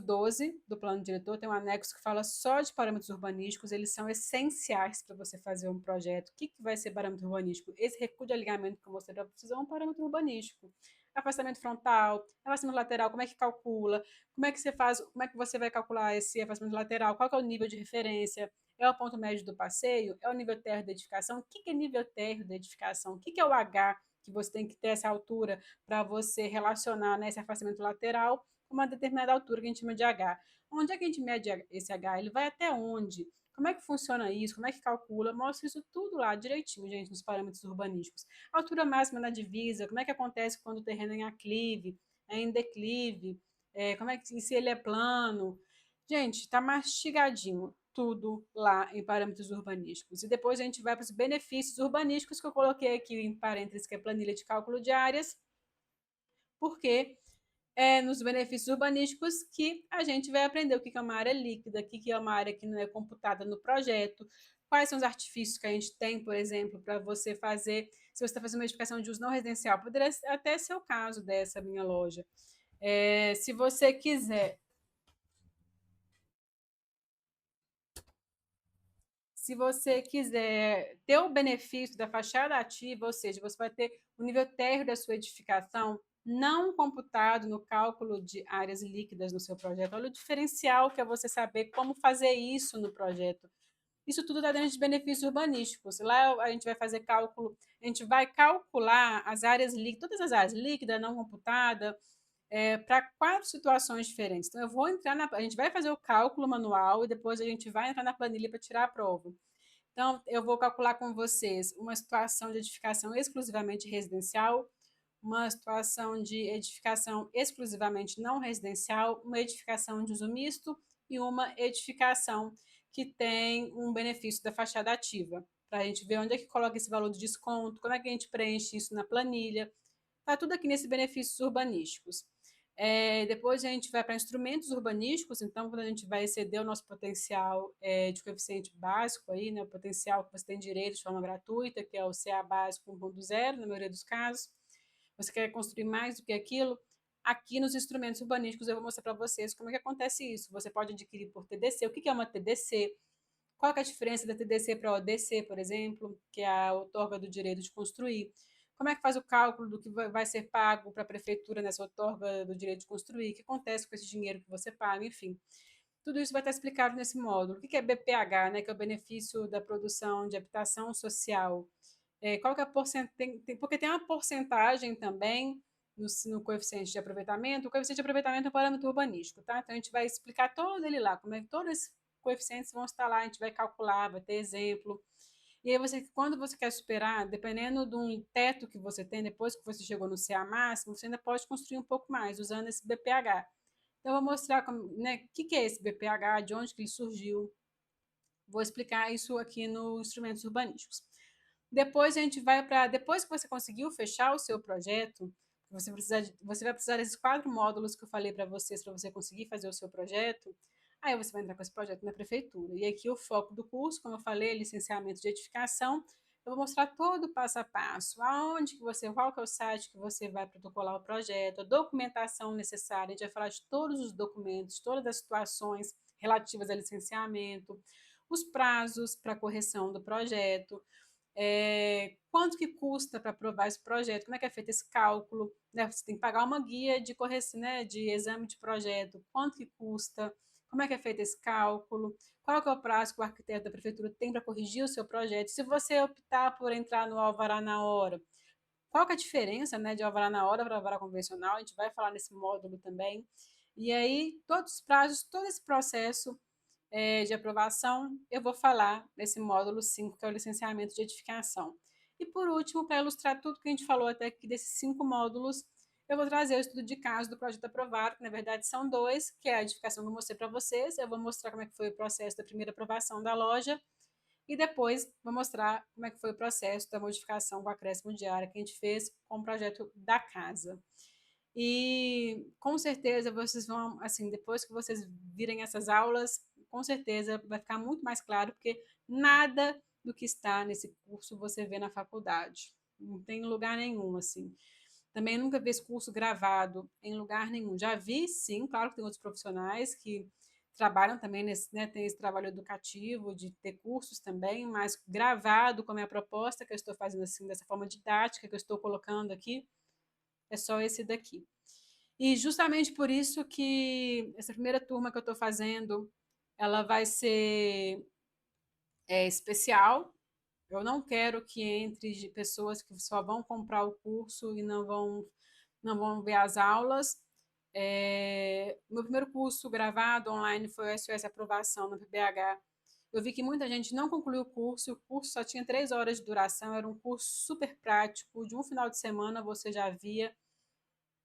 12 do plano diretor, tem um anexo que fala só de parâmetros urbanísticos, eles são essenciais para você fazer um projeto. O que vai ser parâmetro urbanístico? Esse recuo de alinhamento que você vai precisar é um parâmetro urbanístico. Afastamento frontal, afastamento lateral, como é que calcula? Como é que você faz? Como é que você vai calcular esse afastamento lateral? Qual é o nível de referência? É o ponto médio do passeio? É o nível térreo da edificação? O que é nível térreo da edificação? O que é o H que você tem que ter essa altura para você relacionar, né, esse afastamento lateral com uma determinada altura que a gente chama de H? Onde é que a gente mede esse H? Ele vai até onde? Como é que funciona isso? Como é que calcula? Mostra isso tudo lá direitinho, gente, nos parâmetros urbanísticos. A altura máxima na divisa, como é que acontece quando o terreno é em aclive, é em declive, como é que, se ele é plano. Gente, está mastigadinho tudo lá em parâmetros urbanísticos. E depois a gente vai para os benefícios urbanísticos, que eu coloquei aqui em parênteses, que é planilha de cálculo de áreas, porque é nos benefícios urbanísticos que a gente vai aprender o que é uma área líquida, o que é uma área que não é computada no projeto, quais são os artifícios que a gente tem, por exemplo, para você fazer, se você está fazendo uma edificação de uso não residencial, poderia até ser o caso dessa minha loja. Se você quiser Se você quiser ter o benefício da fachada ativa, ou seja, você vai ter o nível térreo da sua edificação não computado no cálculo de áreas líquidas no seu projeto. Olha o diferencial que é você saber como fazer isso no projeto. Isso tudo está dentro de benefícios urbanísticos. Lá a gente vai fazer cálculo, a gente vai calcular as áreas líquidas, todas as áreas líquidas, não computada, para 4 situações diferentes. Então, eu vou entrar a gente vai fazer o cálculo manual e depois a gente vai entrar na planilha para tirar a prova. Então, eu vou calcular com vocês uma situação de edificação exclusivamente residencial, uma situação de edificação exclusivamente não residencial, uma edificação de uso misto e uma edificação que tem um benefício da fachada ativa, para a gente ver onde é que coloca esse valor de desconto, como é que a gente preenche isso na planilha. Está tudo aqui nesses benefícios urbanísticos. Depois a gente vai para instrumentos urbanísticos, então quando a gente vai exceder o nosso potencial de coeficiente básico, aí, né, o potencial que você tem direito de forma gratuita, que é o CA básico 1.0, na maioria dos casos, você quer construir mais do que aquilo, aqui nos instrumentos urbanísticos eu vou mostrar para vocês como é que acontece isso. Você pode adquirir por TDC. O que é uma TDC? Qual é a diferença da TDC para a ODC, por exemplo, que é a outorga do direito de construir? Como é que faz o cálculo do que vai ser pago para a prefeitura nessa outorga do direito de construir? O que acontece com esse dinheiro que você paga? Enfim, tudo isso vai estar explicado nesse módulo. O que é BPH, né, que é o benefício da produção de habitação social? Qual que é a porcentagem? Porque tem uma porcentagem também no coeficiente de aproveitamento. O coeficiente de aproveitamento é um parâmetro urbanístico, tá? Então a gente vai explicar todo ele lá, como é que todos esses coeficientes vão estar lá, a gente vai calcular, vai ter exemplo. E aí quando você quer superar, dependendo do teto que você tem, depois que você chegou no CA máximo, você ainda pode construir um pouco mais, usando esse BPH. Então, eu vou mostrar o que é esse BPH, de onde que ele surgiu. Vou explicar isso aqui nos instrumentos urbanísticos. Depois a gente vai para, depois que você conseguiu fechar o seu projeto, você vai precisar desses 4 módulos que eu falei para vocês, para você conseguir fazer o seu projeto. Aí você vai entrar com esse projeto na prefeitura. E aqui o foco do curso, como eu falei, é licenciamento de edificação. Eu vou mostrar todo o passo a passo, aonde que você, qual que é o site que você vai protocolar o projeto, a documentação necessária, a gente vai falar de todos os documentos, todas as situações relativas a licenciamento, os prazos para correção do projeto, quanto que custa para aprovar esse projeto, como é que é feito esse cálculo, né? Você tem que pagar uma guia de correção, né, de exame de projeto, quanto que custa, como é que é feito esse cálculo, qual que é o prazo que o arquiteto da prefeitura tem para corrigir o seu projeto, se você optar por entrar no alvará na hora, qual que é a diferença, né, de alvará na hora para alvará convencional, a gente vai falar nesse módulo também, e aí todos os prazos, todo esse processo de aprovação, eu vou falar nesse módulo 5, que é o licenciamento de edificação. E por último, para ilustrar tudo que a gente falou até aqui desses 5 módulos, eu vou trazer o estudo de caso do projeto aprovado, que na verdade são 2, que é a edificação que eu mostrei para vocês. Eu vou mostrar como é que foi o processo da primeira aprovação da loja e depois vou mostrar como é que foi o processo da modificação com acréscimo de área que a gente fez com o projeto da casa. E com certeza vocês vão, assim, depois que vocês virem essas aulas, com certeza vai ficar muito mais claro, porque nada do que está nesse curso você vê na faculdade. Não tem lugar nenhum, assim. Também nunca vi esse curso gravado em lugar nenhum. Já vi, sim, claro que tem outros profissionais que trabalham também nesse, né, tem esse trabalho educativo de ter cursos também, mas gravado como é a proposta que eu estou fazendo assim, dessa forma didática que eu estou colocando aqui, é só esse daqui. E justamente por isso que essa primeira turma que eu estou fazendo, ela vai ser especial. Eu não quero que entre pessoas que só vão comprar o curso e não vão ver as aulas. Meu primeiro curso gravado online foi o SOS Aprovação no PBH. Eu vi que muita gente não concluiu o curso só tinha 3 horas de duração, era um curso super prático, de um final de semana você já via.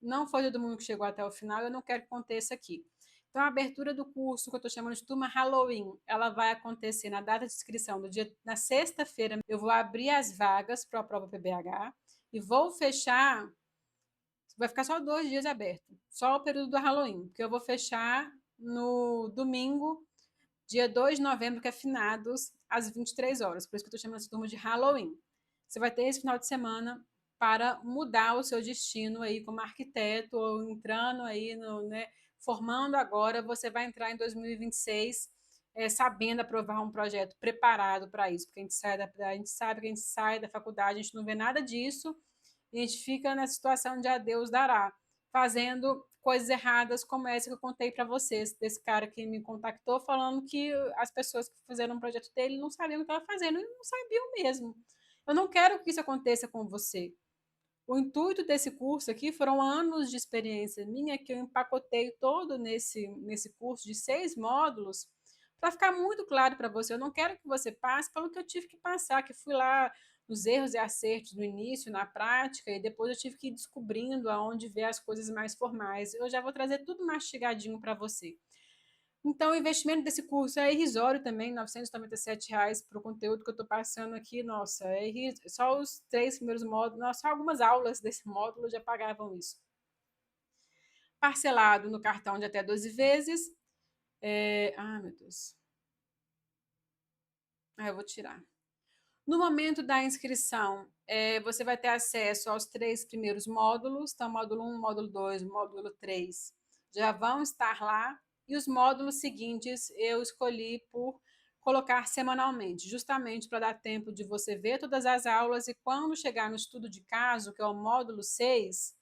Não foi todo mundo que chegou até o final, eu não quero que aconteça aqui. Então, a abertura do curso, que eu estou chamando de turma Halloween, ela vai acontecer na data de inscrição, na sexta-feira. Eu vou abrir as vagas para a prova PBH e vou fechar. Vai ficar só 2 dias aberto, só o período do Halloween, porque eu vou fechar no domingo, dia 2 de novembro, que é finados, às 23 horas. Por isso que eu estou chamando essa turma de Halloween. Você vai ter esse final de semana para mudar o seu destino aí como arquiteto, ou entrando aí no, né, formando agora, você vai entrar em 2026 sabendo aprovar um projeto preparado para isso, porque a gente sabe que a gente sai da faculdade, a gente não vê nada disso, e a gente fica na situação de a Deus dará, fazendo coisas erradas como essa que eu contei para vocês, desse cara que me contactou falando que as pessoas que fizeram um projeto dele não sabiam o que estava fazendo, e não sabiam mesmo. Eu não quero que isso aconteça com você. O intuito desse curso aqui foram anos de experiência minha que eu empacotei todo nesse curso de 6 módulos para ficar muito claro para você. Eu não quero que você passe pelo que eu tive que passar, que fui lá nos erros e acertos no início, na prática, e depois eu tive que ir descobrindo aonde ver as coisas mais formais. Eu já vou trazer tudo mastigadinho para você. Então, o investimento desse curso é irrisório também, R$ 997 para o conteúdo que eu estou passando aqui. Nossa, só os 3 primeiros módulos, nossa, só algumas aulas desse módulo já pagavam isso. parcelado no cartão de até 12 vezes. Meu Deus. Eu vou tirar. No momento da inscrição, você vai ter acesso aos 3 primeiros módulos, então módulo 1, módulo 2, módulo 3 já vão estar lá, e os módulos seguintes eu escolhi por colocar semanalmente, justamente para dar tempo de você ver todas as aulas, e quando chegar no estudo de caso, que é o módulo 6,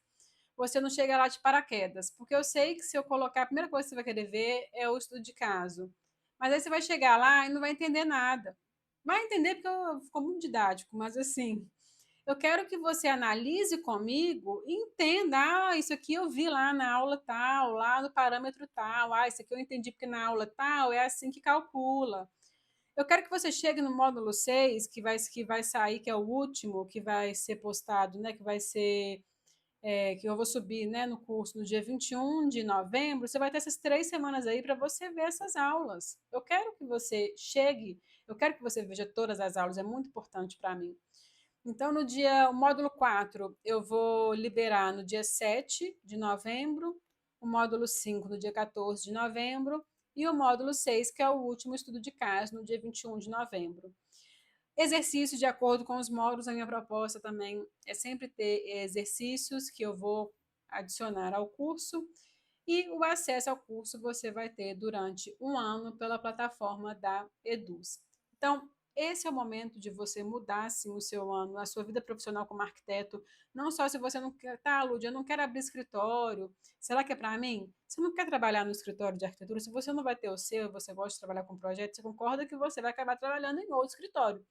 você não chega lá de paraquedas, porque eu sei que se eu colocar, a primeira coisa que você vai querer ver é o estudo de caso. Mas aí você vai chegar lá e não vai entender nada. Vai entender porque ficou muito didático, mas assim, eu quero que você analise comigo e entenda, isso aqui eu vi lá na aula tal, lá no parâmetro tal, isso aqui eu entendi porque na aula tal é assim que calcula. Eu quero que você chegue no módulo 6, que vai sair, que é o último, que vai ser postado, né, que vai ser que eu vou subir, né, no curso no dia 21 de novembro, você vai ter essas 3 semanas aí para você ver essas aulas. Eu quero que você chegue, eu quero que você veja todas as aulas, é muito importante para mim. Então, o módulo 4, eu vou liberar no dia 7 de novembro, o módulo 5 no dia 14 de novembro, e o módulo 6, que é o último estudo de caso, no dia 21 de novembro. Exercícios de acordo com os módulos, a minha proposta também é sempre ter exercícios que eu vou adicionar ao curso, e o acesso ao curso você vai ter durante um ano pela plataforma da Eduz. Então, esse é o momento de você mudar assim, o seu ano, a sua vida profissional como arquiteto. Não só se você não quer, Lud, eu não quero abrir escritório. Será que é para mim? Você não quer trabalhar no escritório de arquitetura? Se você não vai ter o seu, você gosta de trabalhar com projetos, você concorda que você vai acabar trabalhando em outro escritório.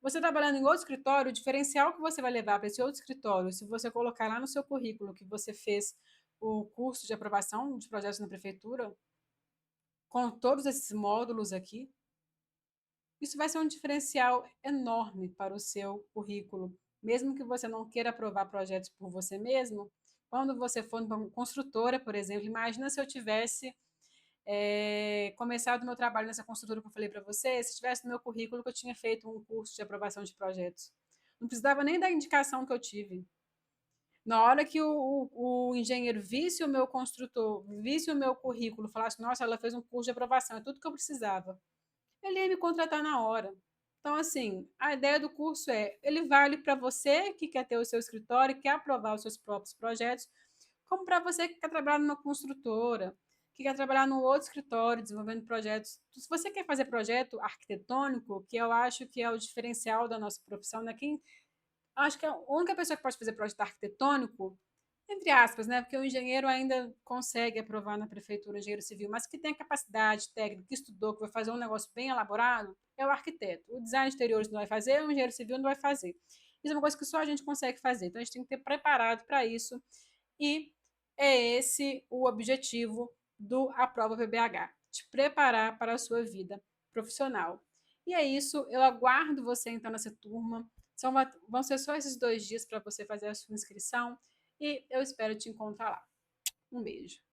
Você trabalhando em outro escritório, o diferencial que você vai levar para esse outro escritório, se você colocar lá no seu currículo que você fez o curso de aprovação de projetos na prefeitura, com todos esses módulos aqui, isso vai ser um diferencial enorme para o seu currículo. Mesmo que você não queira aprovar projetos por você mesmo, quando você for uma construtora, por exemplo, imagina se eu tivesse começado o meu trabalho nessa construtora que eu falei para você, se tivesse no meu currículo que eu tinha feito um curso de aprovação de projetos. Não precisava nem da indicação que eu tive. Na hora que o engenheiro visse o meu construtor, visse o meu currículo, falasse, nossa, ela fez um curso de aprovação, é tudo que eu precisava, ele ia me contratar na hora. Então, assim, a ideia do curso ele vale para você que quer ter o seu escritório, quer aprovar os seus próprios projetos, como para você que quer trabalhar numa construtora, que quer trabalhar num outro escritório, desenvolvendo projetos. Se você quer fazer projeto arquitetônico, que eu acho que é o diferencial da nossa profissão, né? Acho que a única pessoa que pode fazer projeto arquitetônico, entre aspas, né? Porque o engenheiro ainda consegue aprovar na prefeitura, o engenheiro civil, mas que tem a capacidade técnica, que estudou, que vai fazer um negócio bem elaborado, é o arquiteto. O design de exteriores não vai fazer, o engenheiro civil não vai fazer. Isso é uma coisa que só a gente consegue fazer. Então a gente tem que ter preparado para isso. E é esse o objetivo do Aprova PBH, te preparar para a sua vida profissional. E é isso, eu aguardo você então nessa turma. Vão ser só esses 2 dias para você fazer a sua inscrição e eu espero te encontrar lá. Um beijo.